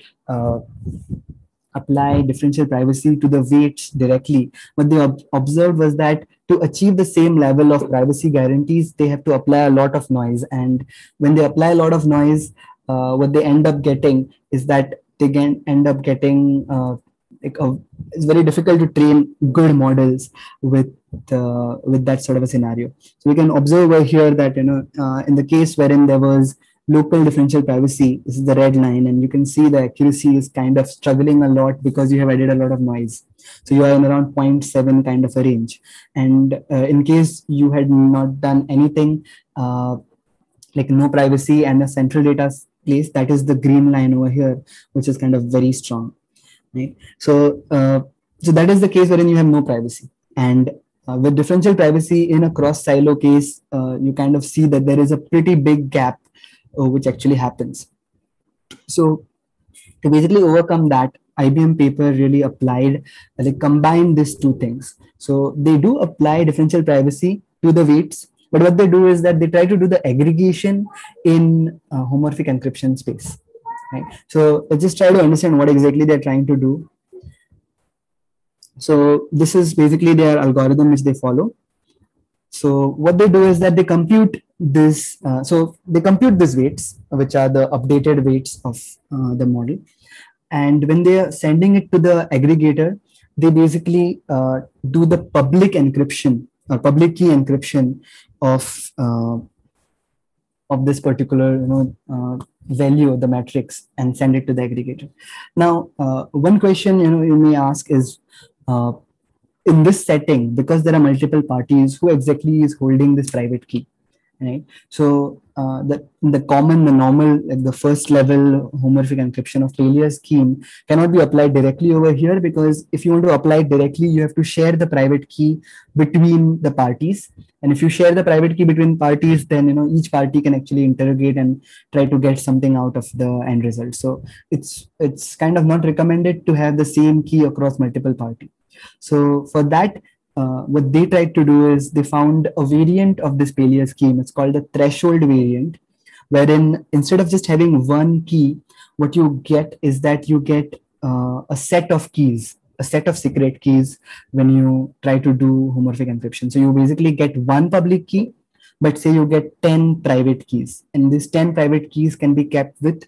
Speaker 2: differential privacy to the weights directly, what they observed was that to achieve the same level of privacy guarantees, they have to apply a lot of noise. And when they apply a lot of noise, what they end up getting is that they can end up getting it's very difficult to train good models with that sort of a scenario. So we can observe over here that in the case wherein there was local differential privacy, this is the red line, and you can see the accuracy is kind of struggling a lot because you have added a lot of noise. So you are in around 0.7 kind of a range. And in case you had not done anything, like no privacy and a central data place, that is the green line over here, which is kind of very strong. Right? So that is the case wherein you have no privacy. And with differential privacy in a cross silo case, you kind of see that there is a pretty big gap which actually happens. So to basically overcome that, IBM paper really applied, they combined these two things. So they do apply differential privacy to the weights, but what they do is that they try to do the aggregation in homomorphic encryption space. Right? So let's just try to understand what exactly they're trying to do. So this is basically their algorithm which they follow. So what they do is that they compute this. So they compute these weights, which are the updated weights of the model. And when they are sending it to the aggregator, they basically do the public encryption or public key encryption of this particular value of the matrix and send it to the aggregator. Now, one question you may ask is, in this setting, because there are multiple parties, who exactly is holding this private key, right? So the normal, like the first level homomorphic encryption of failure scheme cannot be applied directly over here, because if you want to apply it directly, you have to share the private key between the parties. And if you share the private key between parties, then each party can actually interrogate and try to get something out of the end result. So it's kind of not recommended to have the same key across multiple parties. So for that, what they tried to do is they found a variant of this failure scheme. It's called the threshold variant, wherein instead of just having one key, what you get is that you get a set of keys, a set of secret keys when you try to do homomorphic encryption. So you basically get one public key, but say you get 10 private keys, and these 10 private keys can be kept with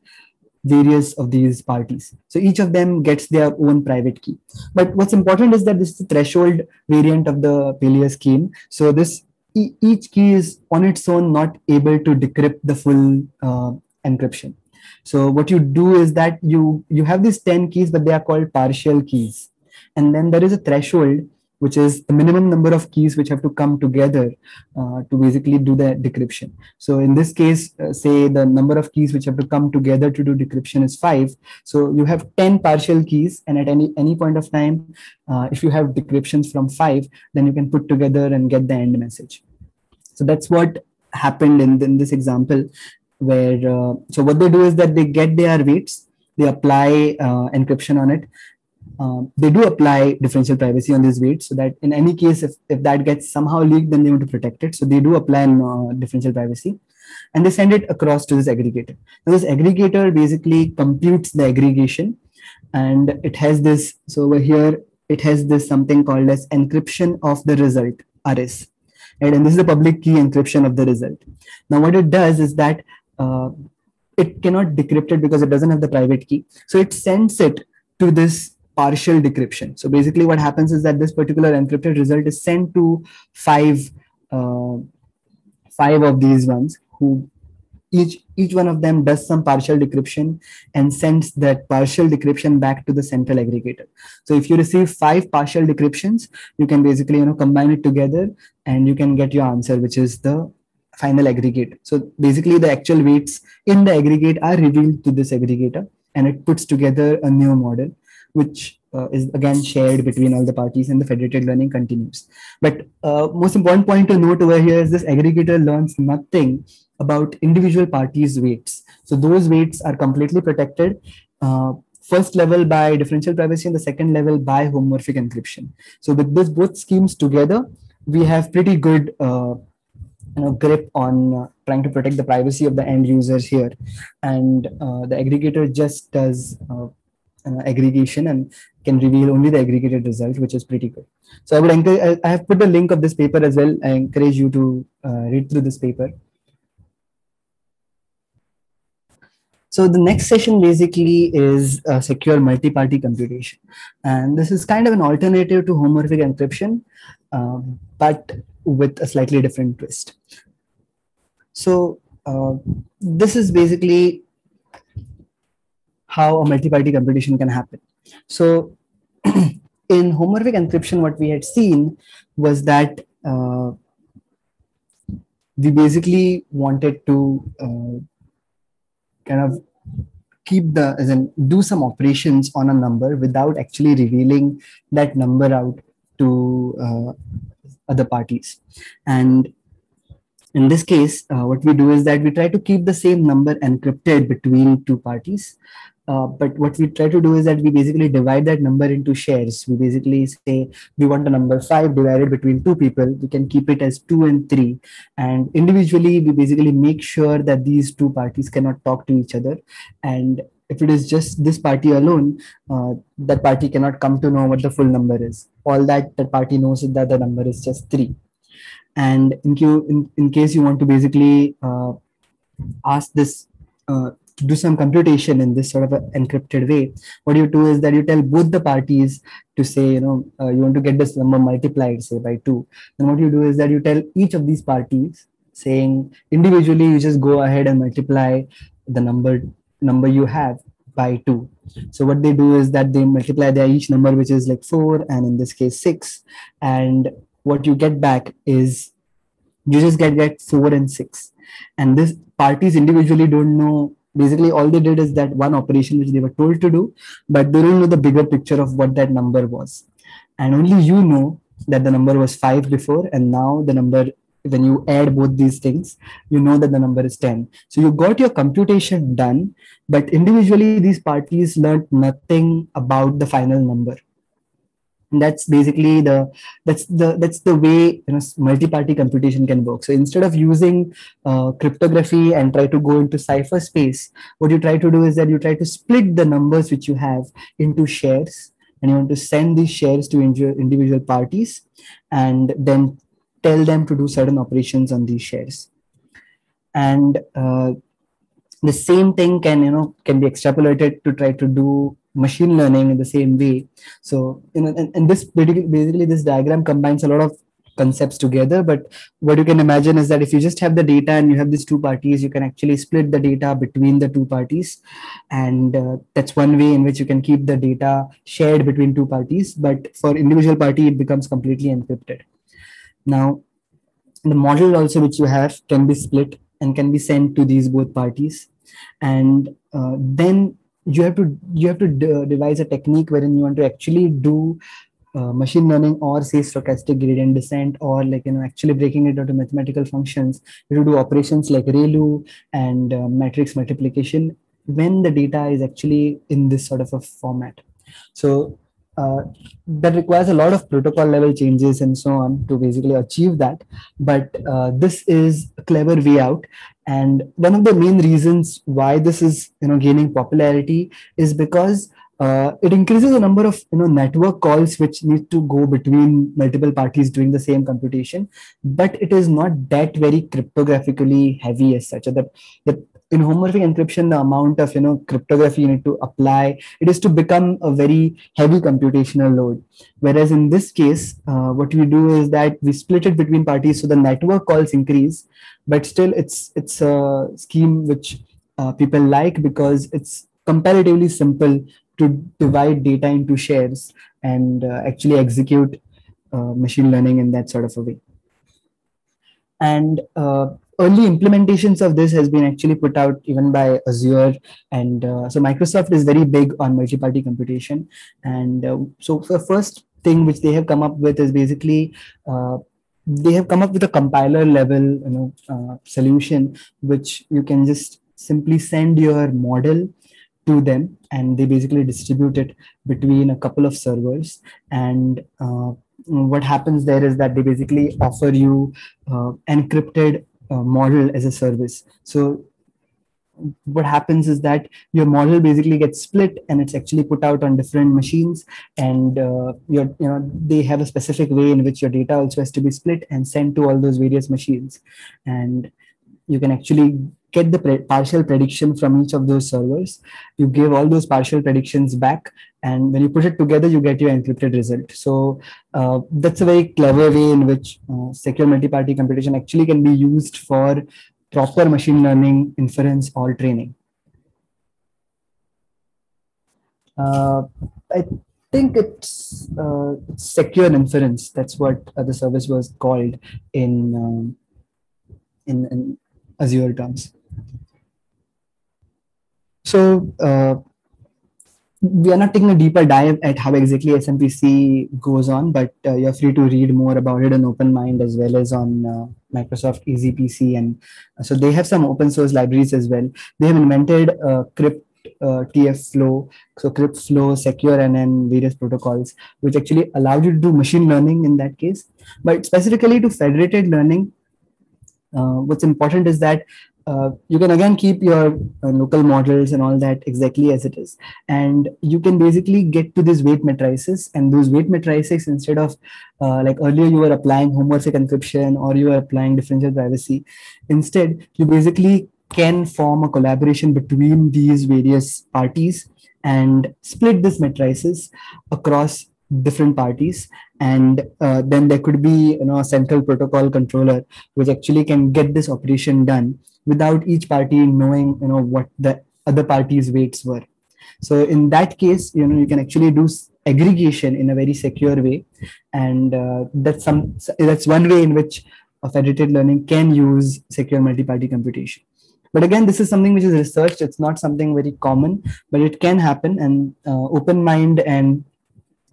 Speaker 2: various of these parties. So each of them gets their own private key. But what's important is that this is the threshold variant of the Peleus scheme. So this each key is on its own not able to decrypt the full encryption. So what you do is that you have these 10 keys, but they are called partial keys. And then there is a threshold, which is the minimum number of keys which have to come together to basically do the decryption. So in this case, say the number of keys which have to come together to do decryption is 5. So you have 10 partial keys, and at any point of time, if you have decryptions from 5, then you can put together and get the end message. So that's what happened in this example, where so what they do is that they get their weights, they apply encryption on it. They do apply differential privacy on these weights, so that in any case, if that gets somehow leaked, then they want to protect it. So they do apply differential privacy, and they send it across to this aggregator. Now this aggregator basically computes the aggregation, and it has this. So over here, it has this something called as encryption of the result, RS. Right? And this is the public key encryption of the result. Now what it does is that it cannot decrypt it because it doesn't have the private key. So it sends it to this partial decryption. So basically what happens is that this particular encrypted result is sent to five of these ones, who each one of them does some partial decryption and sends that partial decryption back to the central aggregator. So if you receive 5 partial decryptions, you can basically combine it together and you can get your answer, which is the final aggregate. So basically the actual weights in the aggregate are revealed to this aggregator, and it puts together a new model, which is again shared between all the parties, and the federated learning continues. But most important point to note over here is this aggregator learns nothing about individual parties' weights. So those weights are completely protected, first level by differential privacy and the second level by homomorphic encryption. So with this both schemes together, we have pretty good grip on trying to protect the privacy of the end users here. And the aggregator just does aggregation and can reveal only the aggregated result, which is pretty good. So I would encourage, I have put a link of this paper as well. I encourage you to read through this paper. So the next session basically is secure multi-party computation. And this is kind of an alternative to homomorphic encryption, but with a slightly different twist. So this is basically how a multi-party computation can happen. So in homomorphic encryption, what we had seen was that we basically wanted to kind of keep the, as in do some operations on a number without actually revealing that number out to other parties. And in this case, what we do is that we try to keep the same number encrypted between two parties. But what we try to do is that we basically divide that number into shares. We basically say we want a number 5 divided between 2 people. We can keep it as 2 and 3. And individually, we basically make sure that these 2 parties cannot talk to each other. And if it is just this party alone, that party cannot come to know what the full number is. All that party knows is that the number is just 3. And in case you want to basically ask this to do some computation in this sort of an encrypted way, what you do is that you tell both the parties to say, you want to get this number multiplied, say, by 2. And what you do is that you tell each of these parties, saying individually, you just go ahead and multiply the number you have by 2. So what they do is that they multiply their each number, which is like 4, and in this case 6. And what you get back is you just get 4 and 6. And this parties individually don't know. Basically, all they did is that one operation which they were told to do, but they don't know the bigger picture of what that number was. And only you know that the number was 5 before, and now the number, when you add both these things, you know that the number is 10. So you got your computation done, but individually these parties learned nothing about the final number. And that's basically the way, multi-party computation can work. So instead of using cryptography and try to go into cipher space, what you try to do is that you try to split the numbers which you have into shares, and you want to send these shares to individual parties, and then tell them to do certain operations on these shares. And the same thing can be extrapolated to try to do machine learning in the same way. So and this basically this diagram combines a lot of concepts together, but what you can imagine is that if you just have the data and you have these two parties, you can actually split the data between the two parties, and that's one way in which you can keep the data shared between two parties, but for individual party it becomes completely encrypted. Now the model also which you have can be split and can be sent to these both parties, and then you have to devise a technique wherein you want to actually do machine learning, or say stochastic gradient descent, or actually breaking it into mathematical functions. You do operations like ReLU and matrix multiplication when the data is actually in this sort of a format. So that requires a lot of protocol level changes and so on to basically achieve that. But this is a clever way out. And one of the main reasons why this is gaining popularity is because it increases the number of network calls which need to go between multiple parties doing the same computation, but it is not that very cryptographically heavy as such. That in homomorphic encryption, the amount of cryptography you need to apply, it is to become a very heavy computational load. Whereas in this case, what we do is that we split it between parties, so the network calls increase, but still it's a scheme which people like because it's comparatively simple to divide data into shares and actually execute machine learning in that sort of a way. And early implementations of this has been actually put out even by Azure, and so Microsoft is very big on multi-party computation. And so the first thing which they have come up with is basically they have come up with a compiler level solution, which you can just simply send your model to them, and they basically distribute it between a couple of servers. And what happens there is that they basically offer you encrypted model as a service. So what happens is that your model basically gets split and it's actually put out on different machines, and they have a specific way in which your data also has to be split and sent to all those various machines. And you can actually get the partial prediction from each of those servers. You give all those partial predictions back, and when you put it together, you get your encrypted result. So that's a very clever way in which secure multi-party computation actually can be used for proper machine learning inference or training. I think it's secure inference. That's what the service was called in Azure terms. So we are not taking a deeper dive at how exactly SMPC goes on, but you're free to read more about it on OpenMind as well as on Microsoft EasyPC. And so they have some open source libraries as well. They have invented Crypt TF-Flow, so Crypt-Flow, Secure, and then various protocols, which actually allowed you to do machine learning in that case. But specifically to federated learning, what's important is that you can again keep your local models and all that exactly as it is, and you can basically get to these weight matrices. And those weight matrices, instead of like earlier you were applying homomorphic encryption or you were applying differential privacy, instead you basically can form a collaboration between these various parties and split these matrices across different parties. And then there could be a central protocol controller which actually can get this operation done without each party knowing what the other party's weights were. So in that case, you can actually do aggregation in a very secure way, and that's one way in which federated learning can use secure multi-party computation. But again, this is something which is researched. It's not something very common, but it can happen. And OpenMind and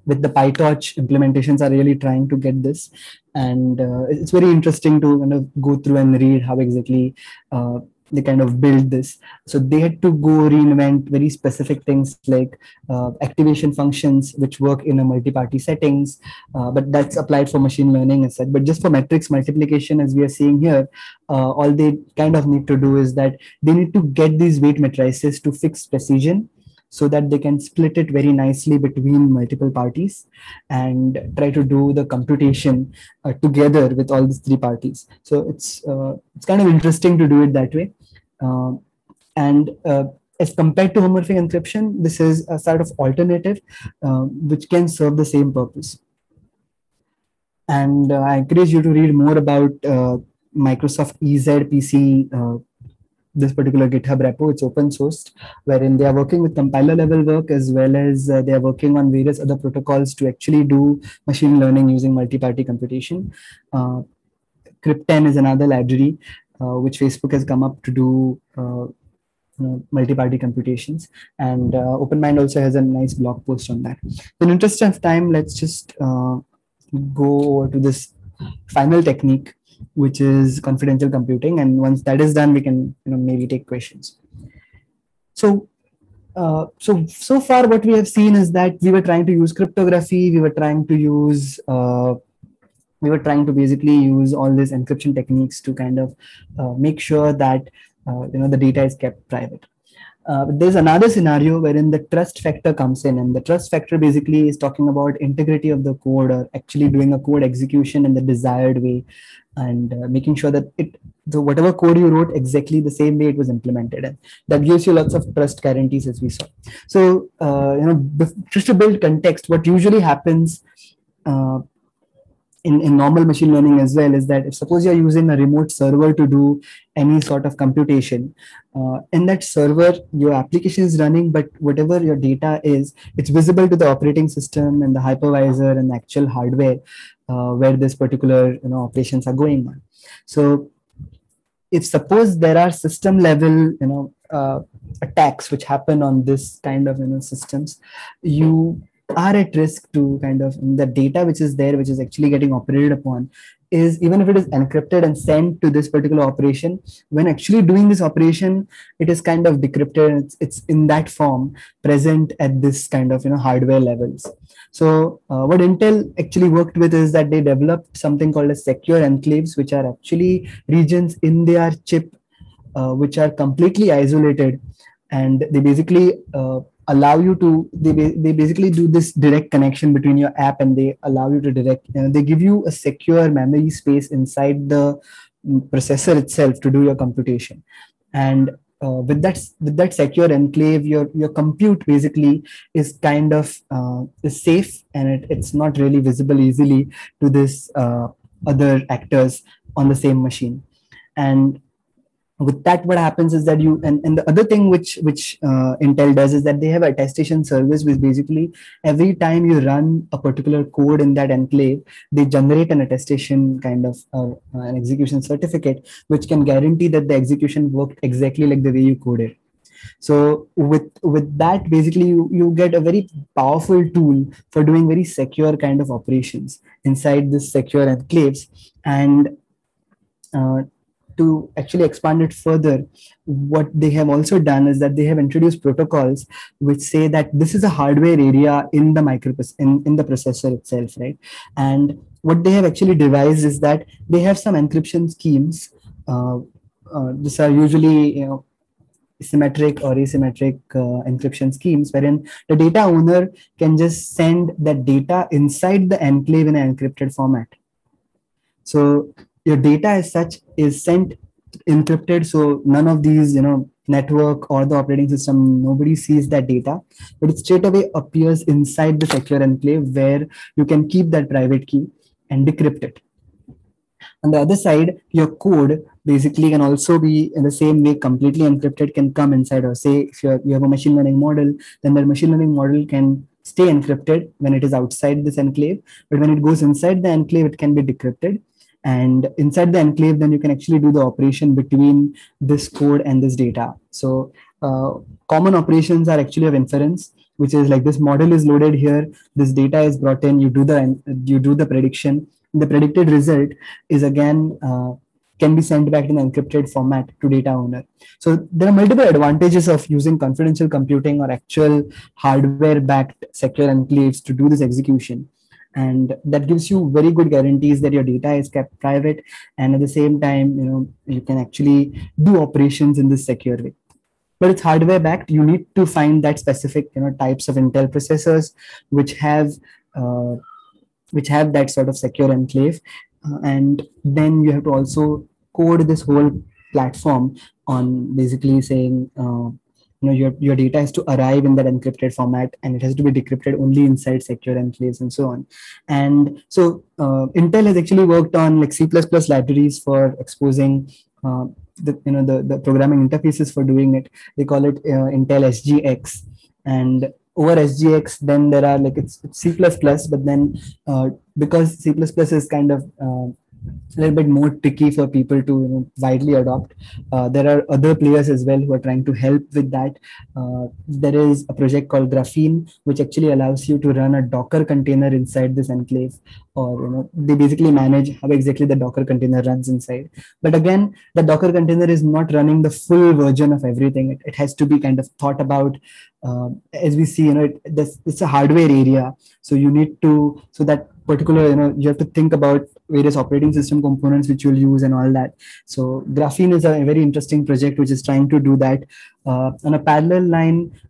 Speaker 2: with the PyTorch implementations are really trying to get this. And it's very interesting to kind of go through and read how exactly they kind of build this. So they had to go reinvent very specific things like activation functions, which work in a multi-party settings, but that's applied for machine learning and such. But just for matrix multiplication, as we are seeing here, all they kind of need to do is that they need to get these weight matrices to fixed precision, so that they can split it very nicely between multiple parties and try to do the computation together with all these three parties. So it's kind of interesting to do it that way. And as compared to homomorphic encryption, this is a sort of alternative which can serve the same purpose. And I encourage you to read more about Microsoft EZPC, this particular GitHub repo. It's open sourced, wherein they are working with compiler level work, as well as they are working on various other protocols to actually do machine learning using multi-party computation. Crypten is another library which Facebook has come up to do multi-party computations, and OpenMind also has a nice blog post on that. In interest of time, let's just go over to this final technique, which is confidential computing, and once that is done, we can maybe take questions. So so far what we have seen is that we were trying to use cryptography, we were trying to use basically use all these encryption techniques to kind of make sure that the data is kept private. But there's another scenario wherein the trust factor comes in, and the trust factor basically is talking about integrity of the code, or actually doing a code execution in the desired way, and making sure that whatever code you wrote, exactly the same way it was implemented, and that gives you lots of trust guarantees, as we saw. So just to build context, what usually happens in normal machine learning as well is that if suppose you're using a remote server to do any sort of computation, in that server your application is running, but whatever your data is, it's visible to the operating system and the hypervisor and the actual hardware where this particular operations are going on. So if suppose there are system level attacks which happen on this kind of systems, you are at risk to kind of the data which is there, which is actually getting operated upon, is even if it is encrypted and sent to this particular operation, when actually doing this operation, it is kind of decrypted. It's in that form present at this kind of hardware levels. So what Intel actually worked with is that they developed something called as secure enclaves, which are actually regions in their chip which are completely isolated, and they basically allow you to, they basically do this direct connection between your app, and they allow you to they give you a secure memory space inside the processor itself to do your computation. And with that secure enclave, your compute basically is kind of is safe, and it's not really visible easily to this other actors on the same machine. And with that, what happens is that and the other thing which Intel does is that they have attestation service, which basically every time you run a particular code in that enclave, they generate an attestation kind of an execution certificate, which can guarantee that the execution worked exactly like the way you coded. So with that, basically you get a very powerful tool for doing very secure kind of operations inside this secure enclaves. And to actually expand it further, what they have also done is that they have introduced protocols which say that this is a hardware area in the in the processor itself, right? And what they have actually devised is that they have some encryption schemes. These are usually symmetric or asymmetric encryption schemes, wherein the data owner can just send that data inside the enclave in an encrypted format. So your data as such is sent encrypted, so none of these network or the operating system, nobody sees that data, but it straight away appears inside the secure enclave, where you can keep that private key and decrypt it. On the other side, your code basically can also be in the same way completely encrypted, can come inside. Or say if you have a machine learning model, then that machine learning model can stay encrypted when it is outside this enclave, but when it goes inside the enclave, it can be decrypted. And inside the enclave, then you can actually do the operation between this code and this data. So common operations are actually of inference, which is like this model is loaded here, this data is brought in, you do the prediction. The predicted result is again can be sent back in an encrypted format to data owner. So there are multiple advantages of using confidential computing or actual hardware-backed secure enclaves to do this execution. And that gives you very good guarantees that your data is kept private, and at the same time, you can actually do operations in this secure way. But it's hardware backed. You need to find that specific types of Intel processors which have uh, that sort of secure enclave, and then you have to also code this whole platform on basically saying your data has to arrive in that encrypted format, and it has to be decrypted only inside secure enclaves and so on. And so Intel has actually worked on like C++ libraries for exposing the programming interfaces for doing it. They call it Intel SGX. And over SGX, then there are like it's C++, but then because C++ is kind of a little bit more tricky for people to widely adopt. There are other players as well who are trying to help with that. There is a project called Graphene, which actually allows you to run a Docker container inside this enclave, or they basically manage how exactly the Docker container runs inside. But again, the Docker container is not running the full version of everything. It has to be kind of thought about. As we see, it's a hardware area, so you need to, so that particular, you have to think about various operating system components which you'll use and all that. So Graphene is a very interesting project which is trying to do that. On a parallel line,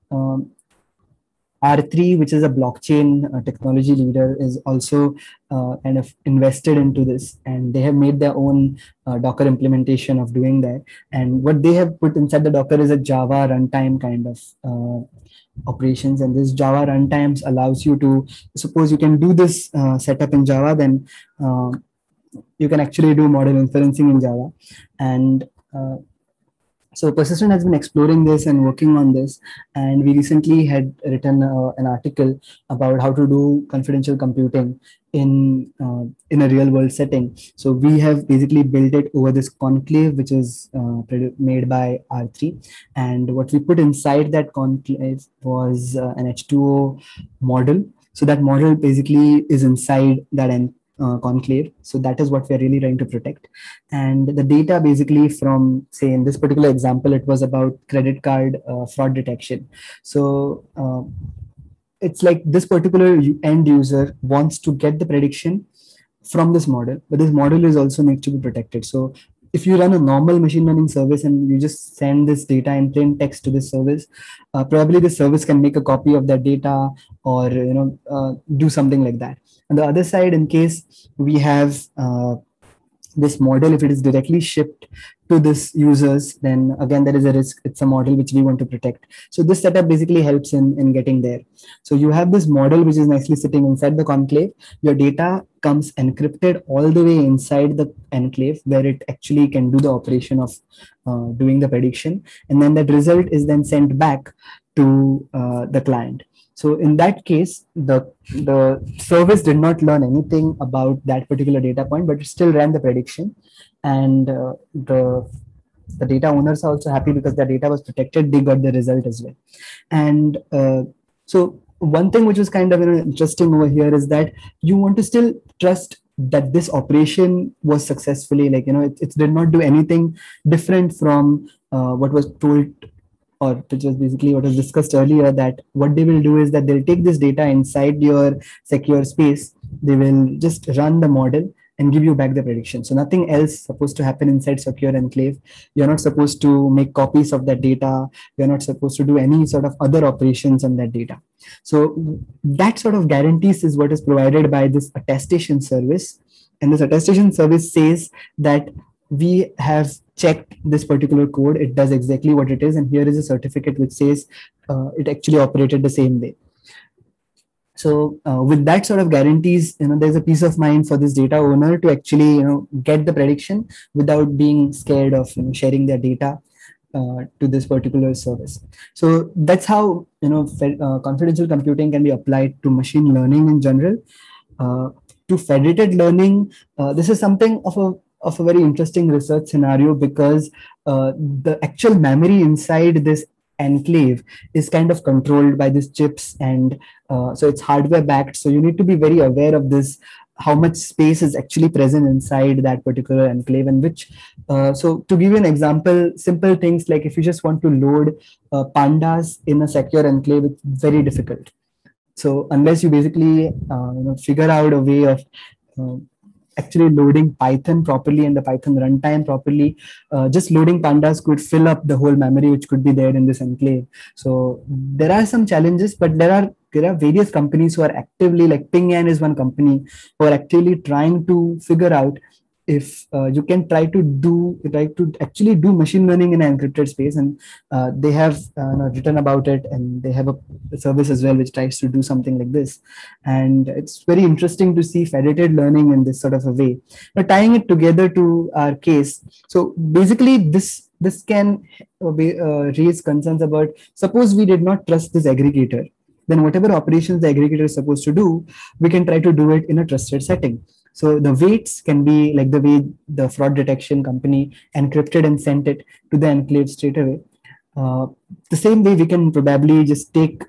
Speaker 2: R3, which is a blockchain technology leader, is also kind of invested into this, and they have made their own Docker implementation of doing that. And what they have put inside the Docker is a Java runtime kind of operations, and this Java runtimes allows you to, suppose you can do this setup in Java, then you can actually do model inferencing in Java. And so Persistent has been exploring this and working on this, and we recently had written an article about how to do confidential computing in a real world setting. So we have basically built it over this conclave, which is made by R3, and what we put inside that conclave was an H2O model. So that model basically is inside that conclave. So that is what we're really trying to protect. And the data basically from, say, in this particular example, it was about credit card fraud detection. So it's like this particular end user wants to get the prediction from this model, but this model is also needs to be protected. So if you run a normal machine learning service and you just send this data in plain text to this service, probably the service can make a copy of that data or do something like that. On the other side, in case we have this model, if it is directly shipped to this users, then again there is a risk. It's a model which we want to protect. So this setup basically helps in getting there. So you have this model which is nicely sitting inside the conclave. Your data comes encrypted all the way inside the enclave, where it actually can do the operation of doing the prediction, and then that result is then sent back to the client. So in that case, the service did not learn anything about that particular data point, but it still ran the prediction. And the data owners are also happy because their data was protected. They got the result as well. And so one thing which was kind of interesting over here is that you want to still trust that this operation was successfully, like, it did not do anything different from what was told, or which was basically what was discussed earlier, that what they will do is that they'll take this data inside your secure space, they will just run the model and give you back the prediction. So nothing else supposed to happen inside secure enclave. You're not supposed to make copies of that data. You're not supposed to do any sort of other operations on that data. So that sort of guarantees is what is provided by this attestation service. And this attestation service says that we have checked this particular code, it does exactly what it is, and here is a certificate which says it actually operated the same way. So with that sort of guarantees, there's a peace of mind for this data owner to actually get the prediction without being scared of sharing their data to this particular service. So that's how confidential computing can be applied to machine learning in general. To federated learning, this is something of a very interesting research scenario, because the actual memory inside this enclave is kind of controlled by these chips, and so it's hardware backed. So you need to be very aware of this how much space is actually present inside that particular enclave, and which so to give you an example, simple things like if you just want to load pandas in a secure enclave, it's very difficult. So unless you basically figure out a way of uh, actually loading Python properly and the Python runtime properly, just loading pandas could fill up the whole memory which could be there in this enclave. So there are some challenges, but there are various companies who are actively, like Pingyan is one company who are actively trying to figure out if you can try to actually do machine learning in an encrypted space, and they have written about it, and they have a service as well which tries to do something like this. And it's very interesting to see federated learning in this sort of a way. Now, tying it together to our case, so basically this can raise concerns about, suppose we did not trust this aggregator, then whatever operations the aggregator is supposed to do, we can try to do it in a trusted setting. So the weights can be like the way the fraud detection company encrypted and sent it to the enclave straight away. The same way we can probably just take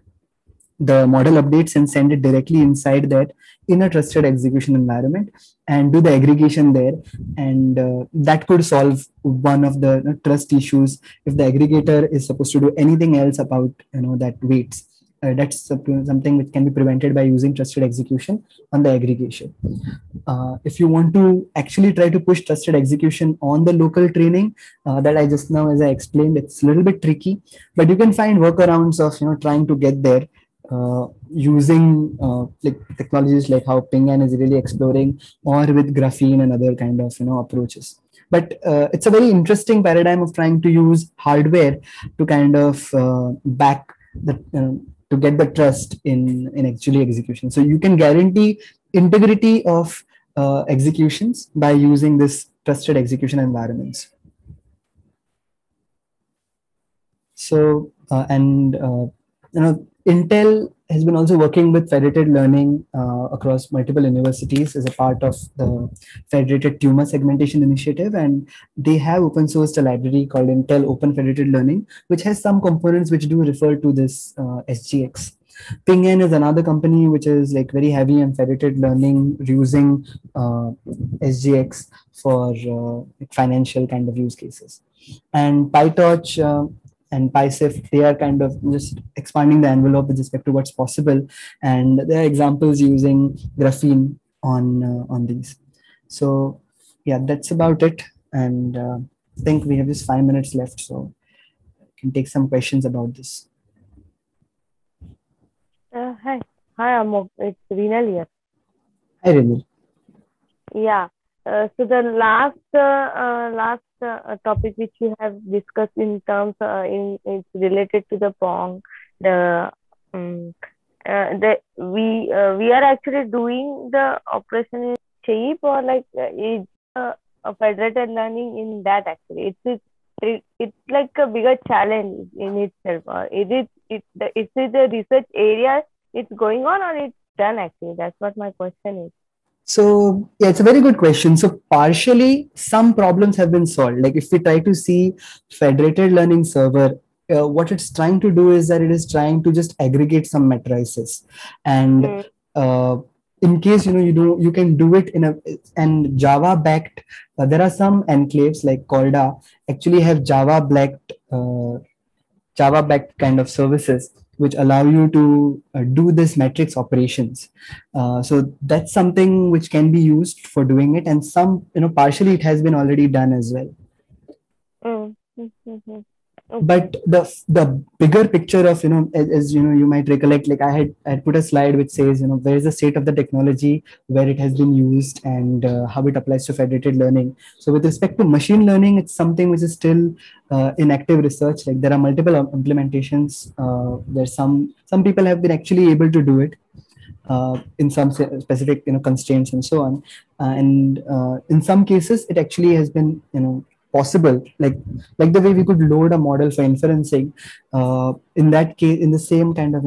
Speaker 2: the model updates and send it directly inside that in a trusted execution environment and do the aggregation there. And that could solve one of the trust issues if the aggregator is supposed to do anything else about that weights. That's something which can be prevented by using trusted execution on the aggregation. If you want to actually try to push trusted execution on the local training, that I just now, as I explained, it's a little bit tricky, but you can find workarounds of trying to get there using like technologies like how Pingyan is really exploring, or with graphene and other kind of approaches. But it's a very interesting paradigm of trying to use hardware to kind of back the to get the trust in actually execution. So you can guarantee integrity of executions by using this trusted execution environments. So Intel has been also working with federated learning across multiple universities as a part of the Federated Tumor Segmentation Initiative, and they have open sourced a library called Intel Open Federated Learning, which has some components which do refer to this SGX. Pingyan is another company which is like very heavy on federated learning, using SGX for financial kind of use cases. And PyTorch and PySIF, they are kind of just expanding the envelope with respect to what's possible, and there are examples using graphene on these. So yeah, that's about it. And I think we have just 5 minutes left, so I can take some questions about this.
Speaker 4: Hi, Amok. It's Reenal here.
Speaker 2: Hi, Reenal.
Speaker 4: Yeah. So the last topic which we have discussed in terms it's related to the Pong. We are actually doing the operation in shape, or like is a federated learning in that actually. It's like a bigger challenge in itself. Is it the research area it's going on, or it's done actually? That's what my question is.
Speaker 2: So yeah, it's a very good question. So partially, some problems have been solved. Like if we try to see federated learning server, what it's trying to do is that it is trying to just aggregate some matrices, and in case you can do it and Java backed. There are some enclaves like Corda actually have Java backed kind of services which allow you to do this matrix operations. So that's something which can be used for doing it, and some partially it has been already done as well.
Speaker 4: Okay.
Speaker 2: But the bigger picture of as you might recollect, like I had put a slide which says where is the state of the technology, where it has been used, and how it applies to federated learning. So with respect to machine learning, it's something which is still in active research. Like there are multiple implementations. There's some people have been actually able to do it in some specific constraints and so on, and in some cases it actually has been possible, like the way we could load a model for inferencing. In that case, in the same kind of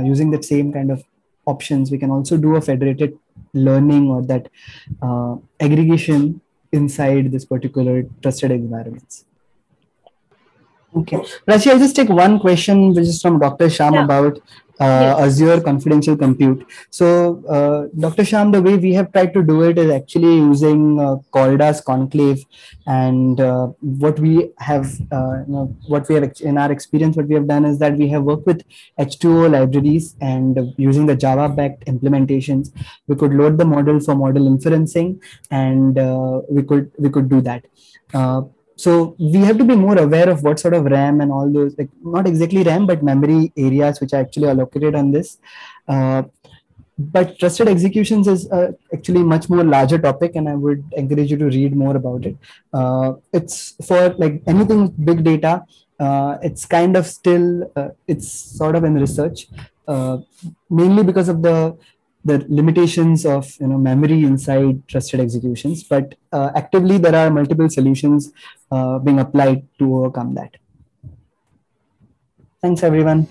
Speaker 2: using that same kind of options, we can also do a federated learning, or that aggregation inside this particular trusted environments. Okay, Rashi, I'll just take one question which is from Dr. Sham about Azure Confidential Compute. So, Dr. Sham, the way we have tried to do it is actually using Corda's Conclave, and what we have, what we have in our experience, what we have done is that we have worked with H2O libraries, and using the Java-backed implementations, we could load the model for model inferencing, and we could do that. So we have to be more aware of what sort of RAM and all those, like not exactly RAM, but memory areas which are actually allocated on this. But trusted executions is actually much more larger topic, and I would encourage you to read more about it. It's for like anything big data. It's kind of still, it's sort of in research, mainly because of the limitations of memory inside trusted executions, but actively there are multiple solutions being applied to overcome that. Thanks everyone.